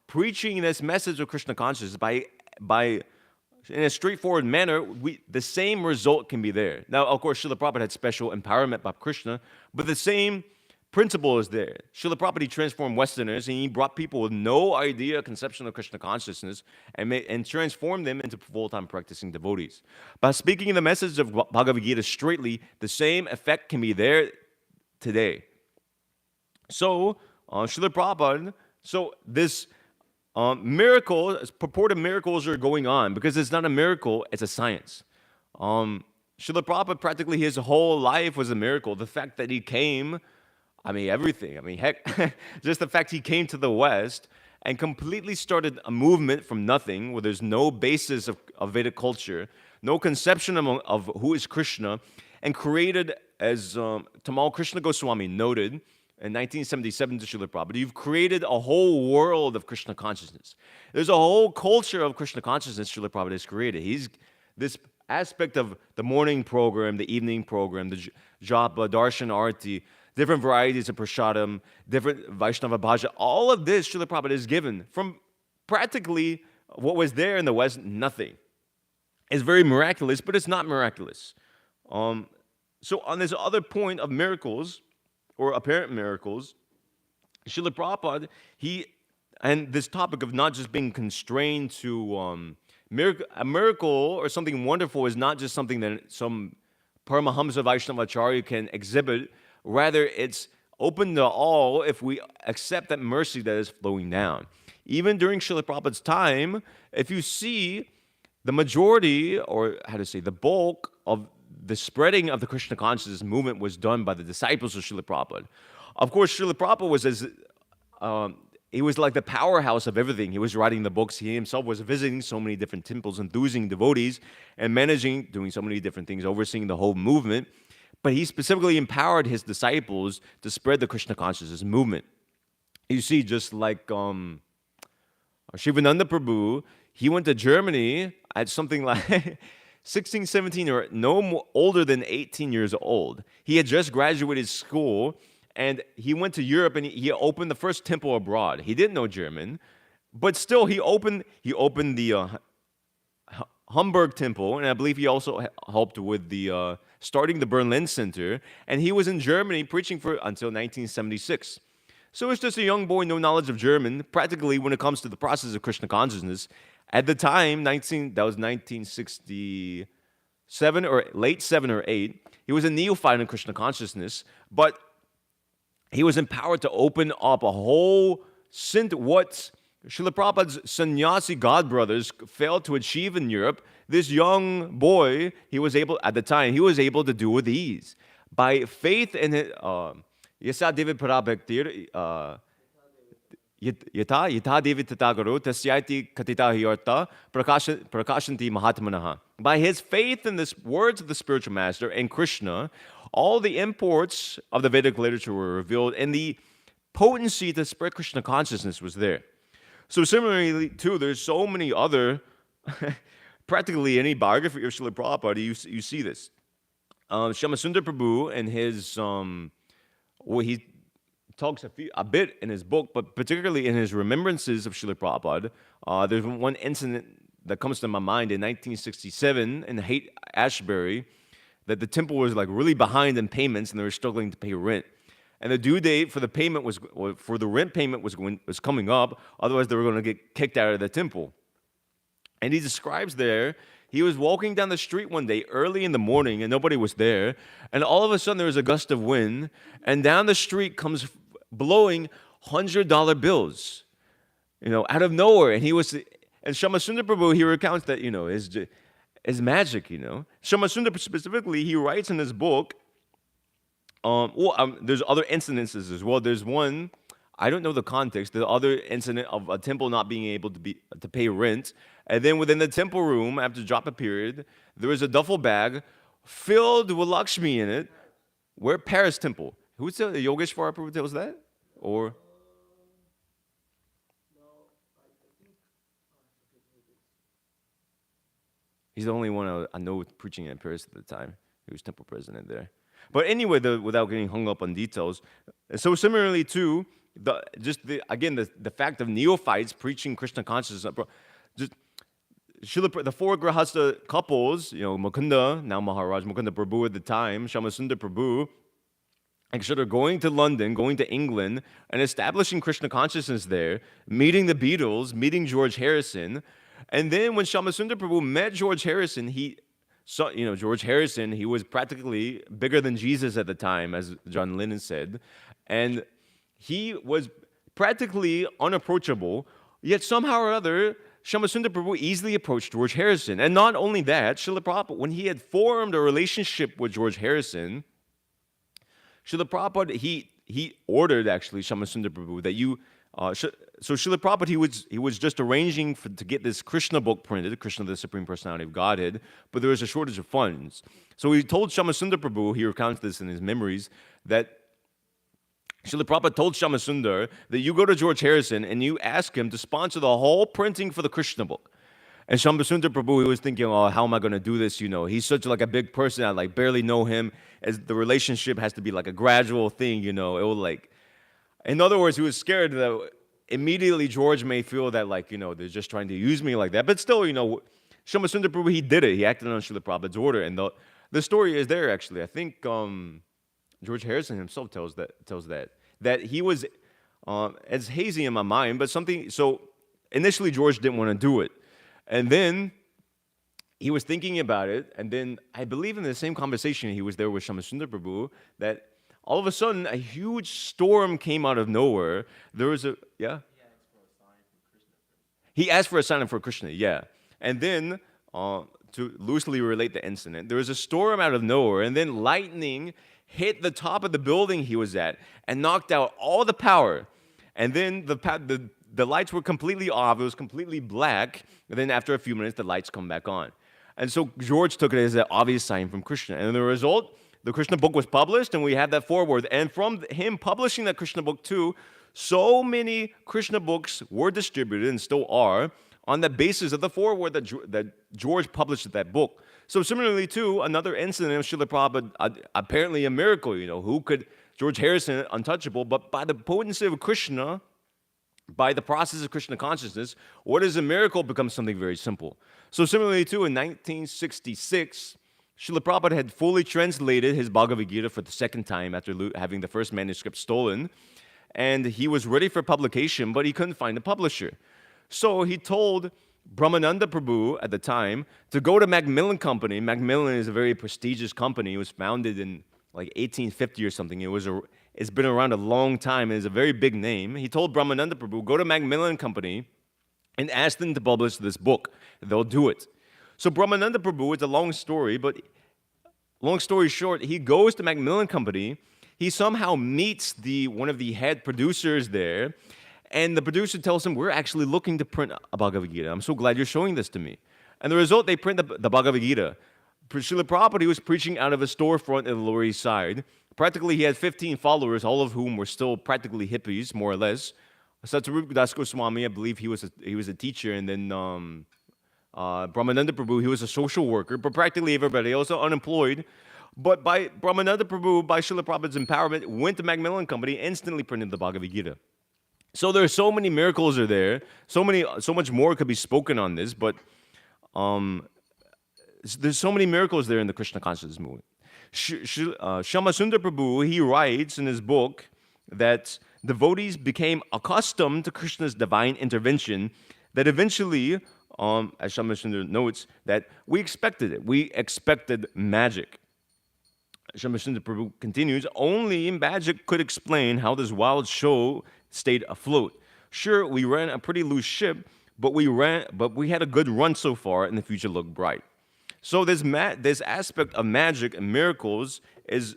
preaching this message of Krishna consciousness, by in a straightforward manner, the same result can be there. Now, of course, Srila Prabhupada had special empowerment by Krishna, but the same principle is there. Srila Prabhupada, he transformed Westerners, and he brought people with no idea, conception of Krishna consciousness, and transformed them into full-time practicing devotees. By speaking the message of Bhagavad Gita straightly, the same effect can be there today. So, Srila Prabhupada, so this purported miracles are going on, because it's not a miracle, it's a science. Srila Prabhupada, practically his whole life was a miracle. The fact that he came, I mean, everything. I mean, heck, just the fact he came to the West and completely started a movement from nothing, where there's no basis of Vedic culture, no conception of who is Krishna, and created, as Tamal Krishna Goswami noted, in 1977 to Srila Prabhupada, you've created a whole world of Krishna consciousness. There's a whole culture of Krishna consciousness Srila Prabhupada has created. He's this aspect of the morning program, the evening program, the japa, darshan, arti, different varieties of prasadam, different Vaishnava bhaja. All of this Srila Prabhupada is given from practically what was there in the West, nothing. It's very miraculous, but it's not miraculous. So on this other point of miracles, or apparent miracles, Srila Prabhupada, and this topic of not just being constrained to a miracle or something wonderful is not just something that some Paramahamsa Vaishnavacharya can exhibit. Rather, it's open to all if we accept that mercy that is flowing down. Even during Srila Prabhupada's time, if you see the majority, or how to say, the bulk of the spreading of the Krishna consciousness movement was done by the disciples of Srila Prabhupada. Of course, Srila Prabhupada was he was like the powerhouse of everything. He was writing the books. He himself was visiting so many different temples, enthusing devotees, and doing so many different things, overseeing the whole movement. But he specifically empowered his disciples to spread the Krishna consciousness movement. You see, just like Shivananda Prabhu, he went to Germany at something like 16, 17, or no more, older than 18 years old. He had just graduated school, and he went to Europe, and he opened the first temple abroad. He didn't know German, but still he opened the Hamburg temple, and I believe he also helped with the starting the Berlin Center, and he was in Germany preaching until 1976. So it's just a young boy, no knowledge of German, practically when it comes to the process of Krishna consciousness. At the time, that was 1967 or late 7 or 8, he was a neophyte in Krishna consciousness, but he was empowered to open up a whole what Srila Prabhupada's sannyasi godbrothers failed to achieve in Europe. This young boy, at the time, he was able to do with ease. By faith in it, Yasa David Parabhaktir, Yata Devi Tatagaro, Tasyati Katita Hyarta, Prakashanti Mahatmanaha. By his faith in the words of the spiritual master and Krishna, all the imports of the Vedic literature were revealed, and the potency to spread Krishna consciousness was there. So similarly, too, there's so many other, practically any biography of Srila Prabhupada, you see this. Shyamasundar Prabhu and his, he talks a bit in his book, but particularly in his remembrances of Srila Prabhupada. There's one incident that comes to my mind in 1967 in Haight-Ashbury, that the temple was like really behind in payments and they were struggling to pay rent. And the due date for the rent payment was coming up. Otherwise, they were going to get kicked out of the temple. And he describes there, he was walking down the street one day early in the morning and nobody was there. And all of a sudden, there was a gust of wind. And down the street comes blowing $100 bills, out of nowhere. And Shyamasundar Prabhu, he recounts that, is magic, Shyamasundar specifically, he writes in his book, there's other incidences as well. There's one, I don't know the context, the other incident of a temple not being able to pay rent. And then within the temple room, after japa period, there was a duffel bag filled with Lakshmi in it. Where? Paris temple. Who's the Yogeshwara Prabhu tells that? Or? He's the only one I know preaching in Paris at the time. He was temple president there. But anyway, without getting hung up on details, so similarly too, the fact of neophytes preaching Krishna consciousness, the four Grahastha couples, Mukunda, now Maharaj Mukunda Prabhu at the time, Shyamasundar Prabhu, actually going to London, going to England, and establishing Krishna consciousness there, meeting the Beatles, meeting George Harrison. And then when Shyamasundar Prabhu met George Harrison, George Harrison, he was practically bigger than Jesus at the time, as John Lennon said. And he was practically unapproachable, yet somehow or other, Shyamasundar Prabhu easily approached George Harrison. And not only that, Srila Prabhupada, when he had formed a relationship with George Harrison, Srila Prabhupada, he ordered actually Shyamasundar Prabhu that so Srila Prabhupada, he was just arranging to get this Krishna book printed, Krishna, the Supreme Personality of Godhead, but there was a shortage of funds. So he told Shyamasundar Prabhu, he recounts this in his memories, that Srila Prabhupada told Shamasundar that you go to George Harrison and you ask him to sponsor the whole printing for the Krishna book. And Shamasundar Prabhu, he was thinking, oh, how am I going to do this? You know, he's such like a big person. I like barely know him. As the relationship has to be like a gradual thing, you know. It will like, in other words, he was scared that immediately George may feel that like, you know, they're just trying to use me like that. But still, you know, Shamasundar Prabhu, he did it. He acted on Srila Prabhupada's order. And the story is there, actually. I think George Harrison himself tells that he was, it's hazy in my mind, but something, so initially George didn't want to do it. And then he was thinking about it, and then I believe in the same conversation he was there with Shamasundar Prabhu, that all of a sudden a huge storm came out of nowhere. There was a, yeah? He asked for a sign for Krishna, yeah. And then, to loosely relate the incident, there was a storm out of nowhere, and then lightning hit the top of the building he was at and knocked out all the power. And then the lights were completely off. It was completely black. And then after a few minutes, the lights come back on. And so George took it as an obvious sign from Krishna. And the result, the Krishna book was published, and we had that foreword. And from him publishing that Krishna book too, so many Krishna books were distributed and still are on the basis of the foreword that George published that book. So similarly too, another incident of Srila Prabhupada, apparently a miracle, you know, who could, George Harrison, untouchable, but by the potency of Krishna, by the process of Krishna consciousness, what is a miracle becomes something very simple. So similarly too, in 1966, Srila Prabhupada had fully translated his Bhagavad Gita for the second time after having the first manuscript stolen, and he was ready for publication, but he couldn't find a publisher. So he told Brahmananda Prabhu at the time to go to Macmillan Company. Macmillan is a very prestigious company. It was founded in like 1850 or something. It's been around a long time and is a very big name. He told Brahmananda Prabhu, go to Macmillan Company and ask them to publish this book. They'll do it. So Brahmananda Prabhu, it's a long story, but long story short, he goes to Macmillan Company. He somehow meets one of the head producers there, and the producer tells him, we're actually looking to print a Bhagavad Gita. I'm so glad you're showing this to me. And the result, they print the Bhagavad Gita. Srila Prabhupada was preaching out of a storefront in the Lower East Side. Practically, he had 15 followers, all of whom were still practically hippies, more or less. Satsarup Das Goswami, I believe he was a teacher, and then Brahmananda Prabhu, he was a social worker, but practically everybody else unemployed. But by Brahmananda Prabhu, by Srila Prabhupada's empowerment, went to Macmillan Company, instantly printed the Bhagavad Gita. So there are so many miracles are there, so much more could be spoken on this, but there's so many miracles there in the Krishna consciousness movement. Shamasundar Prabhu, he writes in his book that devotees became accustomed to Krishna's divine intervention, that eventually, as Shamasundar notes, that we expected it. We expected magic. Shamasundar Prabhu continues, only magic could explain how this wild show stayed afloat. Sure, we ran a pretty loose ship, but we had a good run so far, and the future looked bright. So this aspect of magic and miracles is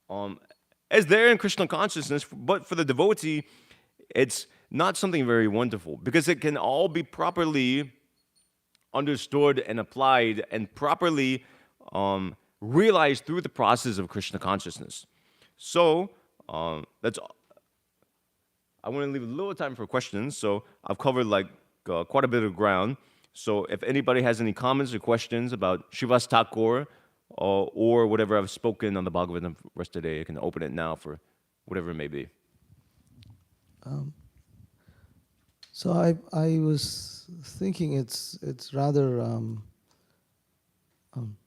there in Krishna consciousness, but for the devotee, it's not something very wonderful, because it can all be properly understood and applied and properly realized through the process of Krishna consciousness. So that's all. I want to leave a little time for questions, so I've covered quite a bit of ground. So if anybody has any comments or questions about Srivas Thakur or whatever I've spoken on the Bhagavatam for the rest of the day, I can open it now for whatever it may be. So I was thinking it's rather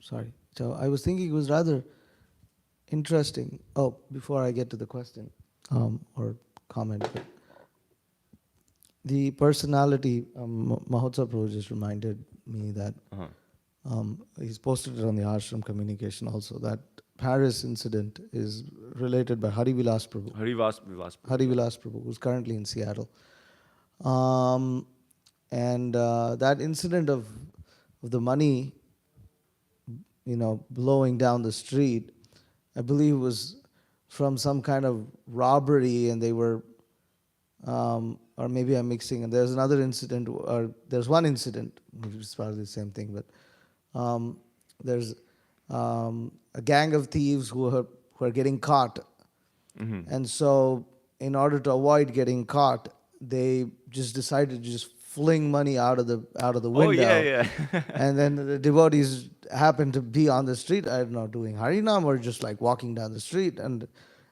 sorry. So I was thinking it was rather interesting. Oh, before I get to the question or comment, but the personality, Mahotsav Prabhu just reminded me that he's posted it on the Ashram communication also, that Paris incident is related by Harivilas Prabhu. Harivilas Prabhu, who's currently in Seattle. And that incident of the money, blowing down the street, I believe was from some kind of robbery, and they were, or maybe I'm mixing, and there's another incident, or there's one incident, which is probably the same thing, but there's a gang of thieves who are getting caught. Mm-hmm. And so in order to avoid getting caught, they just decided to just fling money out of the Oh, window. yeah. And then the devotees happened to be on the street, I don't know, doing Harinam or just like walking down the street, and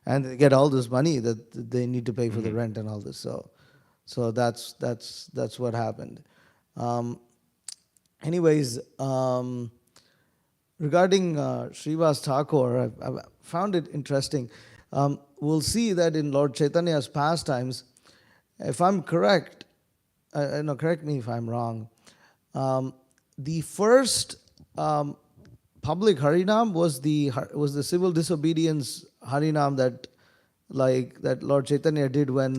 they get all this money that they need to pay for the rent and all this. So that's what happened. Anyways, regarding Srivas Thakur, I found it interesting. We'll see that in Lord Chaitanya's pastimes, if I'm correct, no, correct me if I'm wrong. The first public Harinam was the civil disobedience Harinam that Lord Chaitanya did when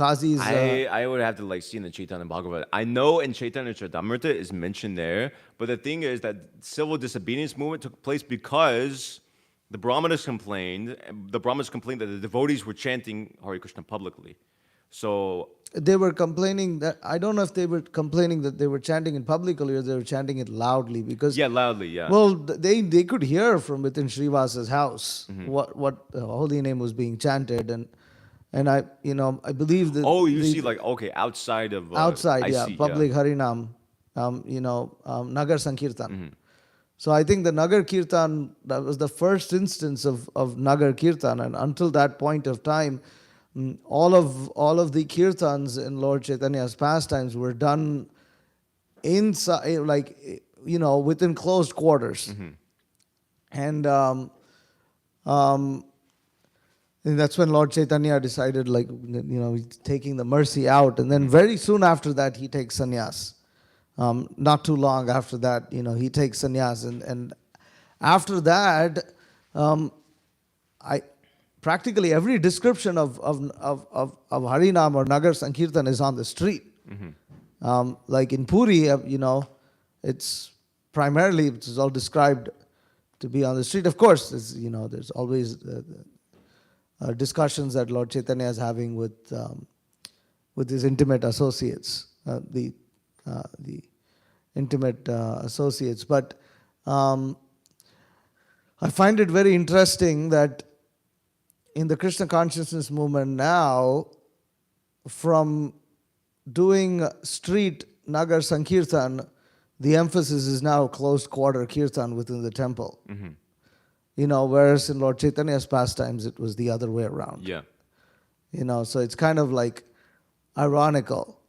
Kazi's. I would have to like see in the Chaitanya Bhagavad. I know in Chaitanya Charitamrita is mentioned there, but the thing is that civil disobedience movement took place because the Brahmanas complained. The Brahmanas complained that the devotees were chanting Hare Krishna publicly. So they were complaining that, I don't know if they were complaining that they were chanting it publicly or they were chanting it loudly, because loudly, yeah. well, they could hear from within Srivasa's house what the holy name was being chanted, and I believe that See, like, okay, outside of outside, I yeah, see, public Harinam, Nagar Sankirtan. So I think the Nagar Kirtan, that was the first instance of Nagar Kirtan, and until that point of time, all of the kirtans in Lord Chaitanya's pastimes were done inside, like, within closed quarters. And and that's when Lord Chaitanya decided, like, he's taking the mercy out, and then very soon after that he takes sannyas. Not too long after that, he takes sannyas, and after that, practically every description of Harinam or Nagar Sankirtan is on the street. Like in Puri, it's primarily, it's all described to be on the street. Of course, there's always discussions that Lord Chaitanya is having with his intimate associates, the intimate associates. But I find it very interesting that in the Krishna consciousness movement now, from doing street Nagar Sankirtan, the emphasis is now closed quarter Kirtan within the temple. Whereas in Lord Chaitanya's pastimes, it was the other way around. Yeah. So it's kind of like ironical.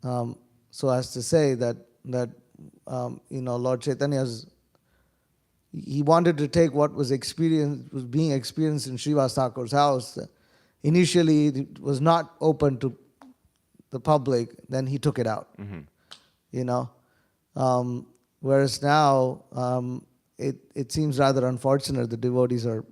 So as to say that Lord Chaitanya's, he wanted to take what was being experienced in Srivas Thakur's house. Initially, it was not open to the public. Then he took it out. Whereas now, it seems rather unfortunate the devotees are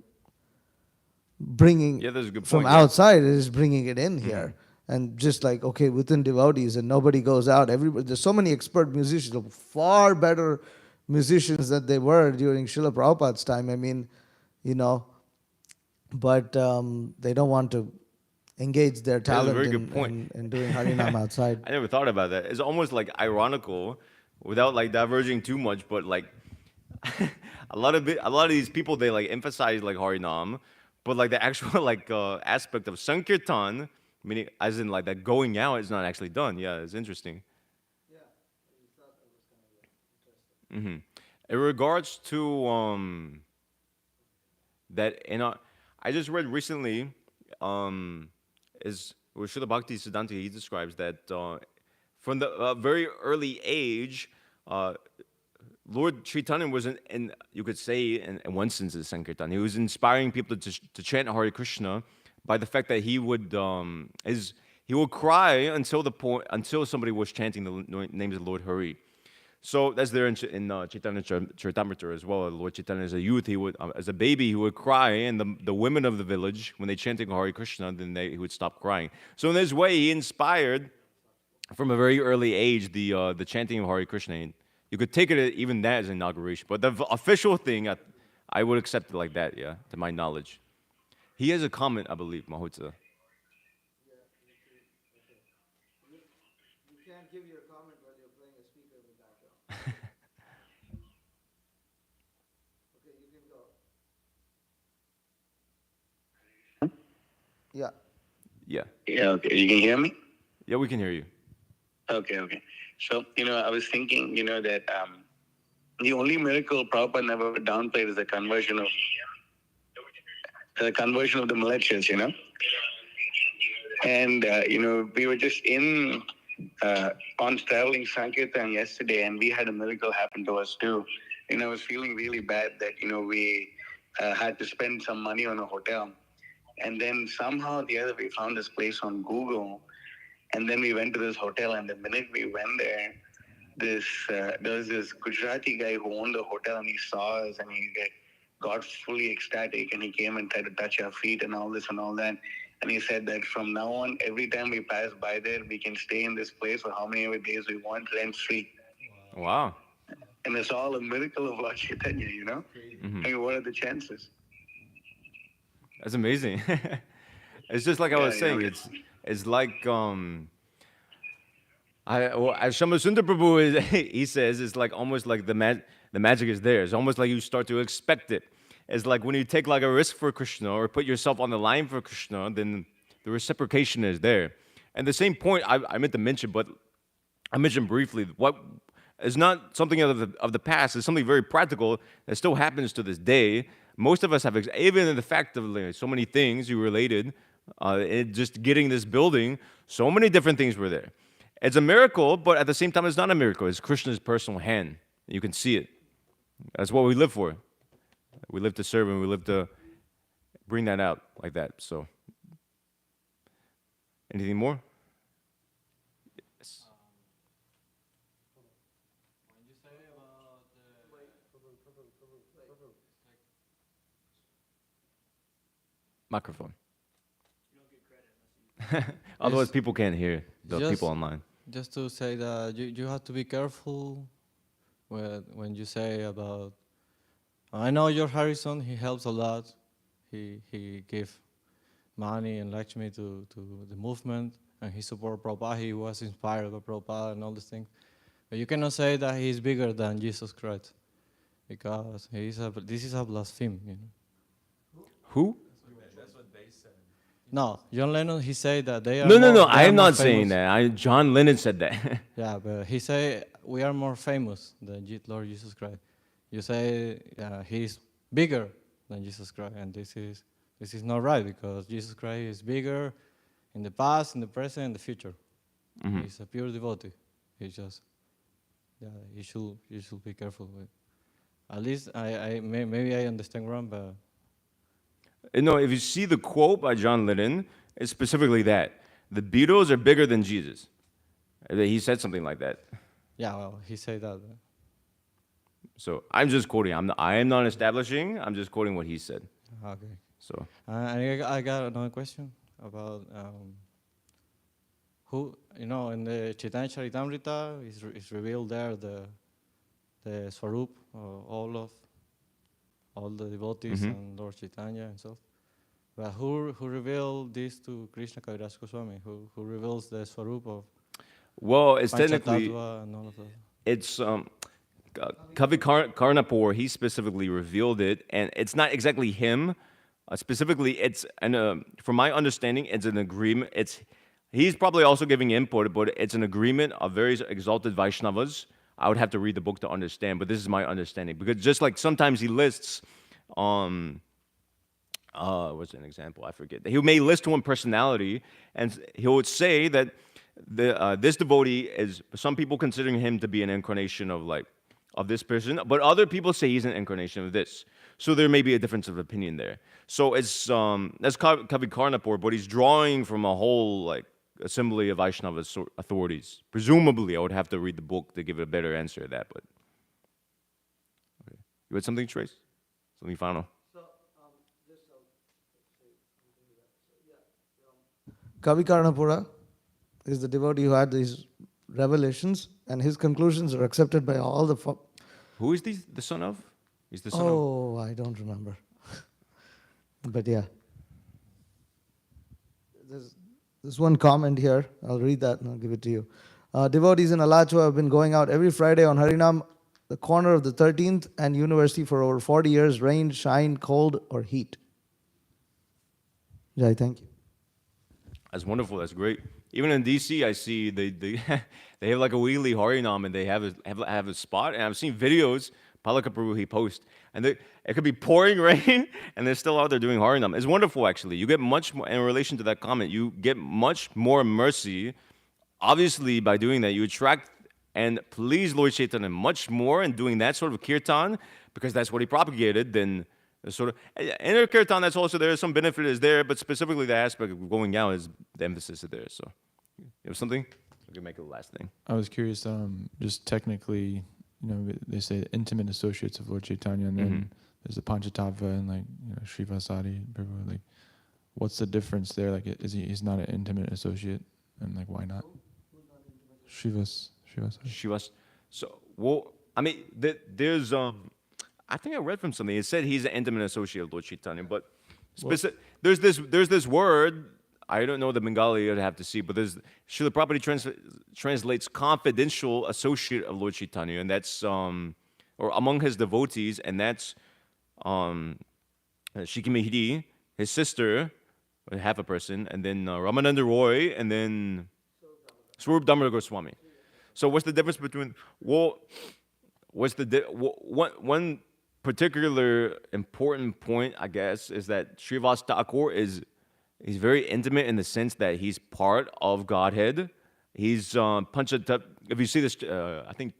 bringing there's a good from point, yeah. outside. It is bringing it in here, and just like, okay, within devotees, and nobody goes out. There's so many expert musicians, far better musicians than they were during Srila Prabhupada's time. I mean, but they don't want to engage their talent very good point. in doing Harinam outside. I never thought about that. It's almost like ironical, without like diverging too much, but like a lot of these people, they like emphasize like Harinam, but like the actual like aspect of Sankirtan, meaning as in like that going out, is not actually done. Yeah, it's interesting. In regards to that, I just read recently, is with Srila Bhakti Siddhanta, he describes that from the very early age, Lord Chaitanya was in you could say in one sense of Sankirtan, he was inspiring people to chant Hare Krishna by the fact that he would cry until somebody was chanting the names of Lord Hari. So that's there in Chaitanya Charitamrita as well. Lord Chaitanya, as a youth, he would, as a baby, he would cry, and the women of the village, when they chanted Hare Krishna, then he would stop crying. So in this way, he inspired from a very early age the chanting of Hare Krishna. You could take it even that as an inauguration, but the official thing, I would accept it like that. Yeah, to my knowledge. He has a comment, I believe, Mahotsa. You can't give your comment while you're playing a speaker in the background. Okay, you can go. Yeah. Yeah. Yeah, okay. You can hear me? Yeah, we can hear you. Okay. So, I was thinking, that the only miracle Prabhupada never downplayed is the conversion of the militias. And, we were just on traveling Sankirtan yesterday, and we had a miracle happen to us too. I was feeling really bad that, we had to spend some money on a hotel. And then somehow or the other, we found this place on Google. And then we went to this hotel, and the minute we went there, there was this Gujarati guy who owned the hotel, and he saw us, and he got fully ecstatic, and he came and tried to touch our feet and all this and all that. And he said that from now on, every time we pass by there, we can stay in this place for how many ever days we want, rent-free. Wow. And it's all a miracle of Lord Chaitanya, Mm-hmm. I mean, what are the chances? That's amazing. It's just like I was saying. It's like as Shamasundar Prabhu he says, it's like almost like the magic is there. It's almost like you start to expect it. It's like when you take like a risk for Krishna or put yourself on the line for Krishna, then the reciprocation is there. And the same point I meant to mention, but I mentioned briefly, what is not something of the past. It's something very practical that still happens to this day. Most of us have, even in the fact of like, so many things you related, just getting this building, so many different things were there. It's a miracle, but at the same time, it's not a miracle. It's Krishna's personal hand. You can see it. That's what we live for. We live to serve, and we live to bring that out like that. So, anything more? Yes. When you say about Microphone. You don't get credit. Otherwise, people can't hear the people online. Just to say that you have to be careful when you say about. I know George Harrison. He helps a lot. He gave money and Lakshmi to the movement, and he supported Prabhupada. He was inspired by Prabhupada and all these things. But you cannot say that he's bigger than Jesus Christ, because this is a blasphemy. Who? That's what they said. No, John Lennon, he said that they are No, I am not saying that. John Lennon said that. Yeah, but he said we are more famous than Lord Jesus Christ. You say he's bigger than Jesus Christ, and this is not right, because Jesus Christ is bigger in the past, in the present, and the future. Mm-hmm. He's a pure devotee. He's just, you should be careful with. At least maybe I understand wrong, but. No, if you see the quote by John Lennon, it's specifically that the Beatles are bigger than Jesus. He said something like that. Yeah, well, he said that. So I'm just quoting. I am not establishing. I'm just quoting what he said. Okay. So I got another question about who, in the Chaitanya Charitamrita is revealed there the Swarup of all the devotees and Lord Chaitanya and so. But who revealed this to Krishna Kaviraj Goswami? Who reveals the Swarup of? Well, it's technically and all of that? It's Kavi Karnapur. He specifically revealed it, and it's not exactly him. Specifically, it's from my understanding, it's an agreement. He's probably also giving input, but it's an agreement of various exalted Vaishnavas. I would have to read the book to understand, but this is my understanding. Because just like sometimes he lists, what's an example? I forget. He may list one personality, and he would say that this devotee is. Some people considering him to be an incarnation of this person, but other people say he's an incarnation of this. So there may be a difference of opinion there. So it's that's Kavi Karnapur, but he's drawing from a whole assembly of Vaishnava authorities. Presumably, I would have to read the book to give a better answer to that. But okay. You had something, Trace? Something final? Kavi Karnapura is the devotee who had these revelations, and his conclusions are accepted by all the. Who is the son of? He's the son of. Oh, I don't remember. But yeah. There's one comment here. I'll read that and I'll give it to you. Devotees in Alachua have been going out every Friday on Harinam, the corner of the 13th and University for over 40 years, rain, shine, cold, or heat. Jai, thank you. That's wonderful. That's great. Even in DC, I see they they have like a weekly Harinam, and they have a spot. And I've seen videos. Palaka Prabhu he posts, and it could be pouring rain, and they're still out there doing Harinam. It's wonderful, actually. You get much more in relation to that comment. You get much more mercy. Obviously, by doing that, you attract and please Lord Chaitanya much more in doing that sort of kirtan, because that's what he propagated. Then the sort of inner kirtan, that's also there. Some benefit is there, but specifically the aspect of going out is the emphasis is there. So, you have something? I can make it the last thing. I was curious, just technically, they say intimate associates of Lord Chaitanya, and then there's the Panchatattva and like Srivasadi, Prabhu. Like, what's the difference there? Like, he's not an intimate associate, and like, why not? Srivasadi. So, well, I mean, there's I think I read from something. It said he's an intimate associate of Lord Chaitanya, but there's this word. I don't know the Bengali. I'd have to see, but Srila Prabhupada translates confidential associate of Lord Chaitanya, and that's or among his devotees, and that's Shikimahiri, his sister, half a person, and then Ramananda Roy, and then Swarup Damodar Goswami. So what's the difference between one particular important point, I guess, is that Srivas Thakur he's very intimate in the sense that he's part of Godhead. He's Panchatattva. If you see this, I think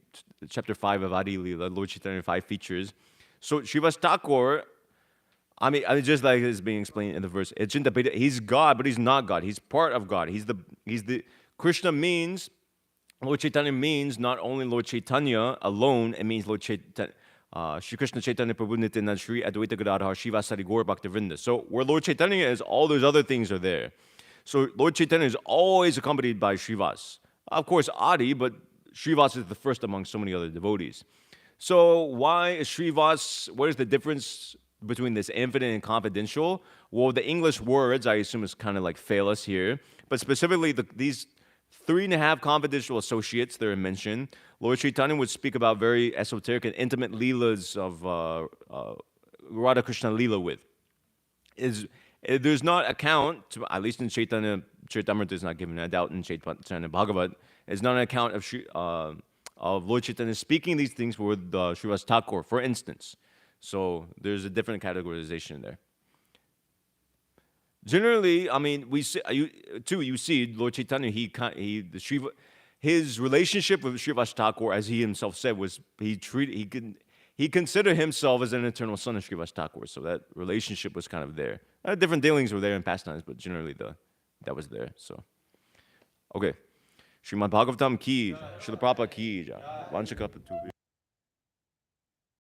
chapter 5 of Adi Leela, Lord Chaitanya 5 features. So Srivas Thakur, I mean, just like it's being explained in the verse, he's God, but he's not God. He's part of God. He's the Krishna means, Lord Chaitanya means not only Lord Chaitanya alone, it means Lord Chaitanya, Shri Krishna Chaitanya Prabhu Nityananda Shri Advaita Gadadhar Shivasari Gaur Bhaktivinoda. So where Lord Chaitanya is, all those other things are there. So Lord Chaitanya is always accompanied by Srivas. Of course, Adi, but Srivas is the first among so many other devotees. So why is Srivas, what is the difference between this infinite and confidential? Well, the English words, I assume, is kind of like fail us here. But specifically, these 3.5 confidential associates that are mentioned, Lord Chaitanya would speak about very esoteric and intimate leelas of Radha Krishna leela with. There's not account, at least in Chaitanya Charitamrita is not given, I doubt in Chaitanya Bhagavat, it's not an account of Lord Chaitanya speaking these things with Srivas Thakur, for instance. So there's a different categorization there. Generally, I mean, you see Lord Chaitanya, his relationship with Srivas Thakur, as he himself said, was he considered himself as an eternal son of Srivas Thakur. So that relationship was kind of there. Different dealings were there in pastimes, but generally that was there. So, okay. Srimad Bhagavatam ki, Srila Prabhupada ki, Vanchakapatubhi.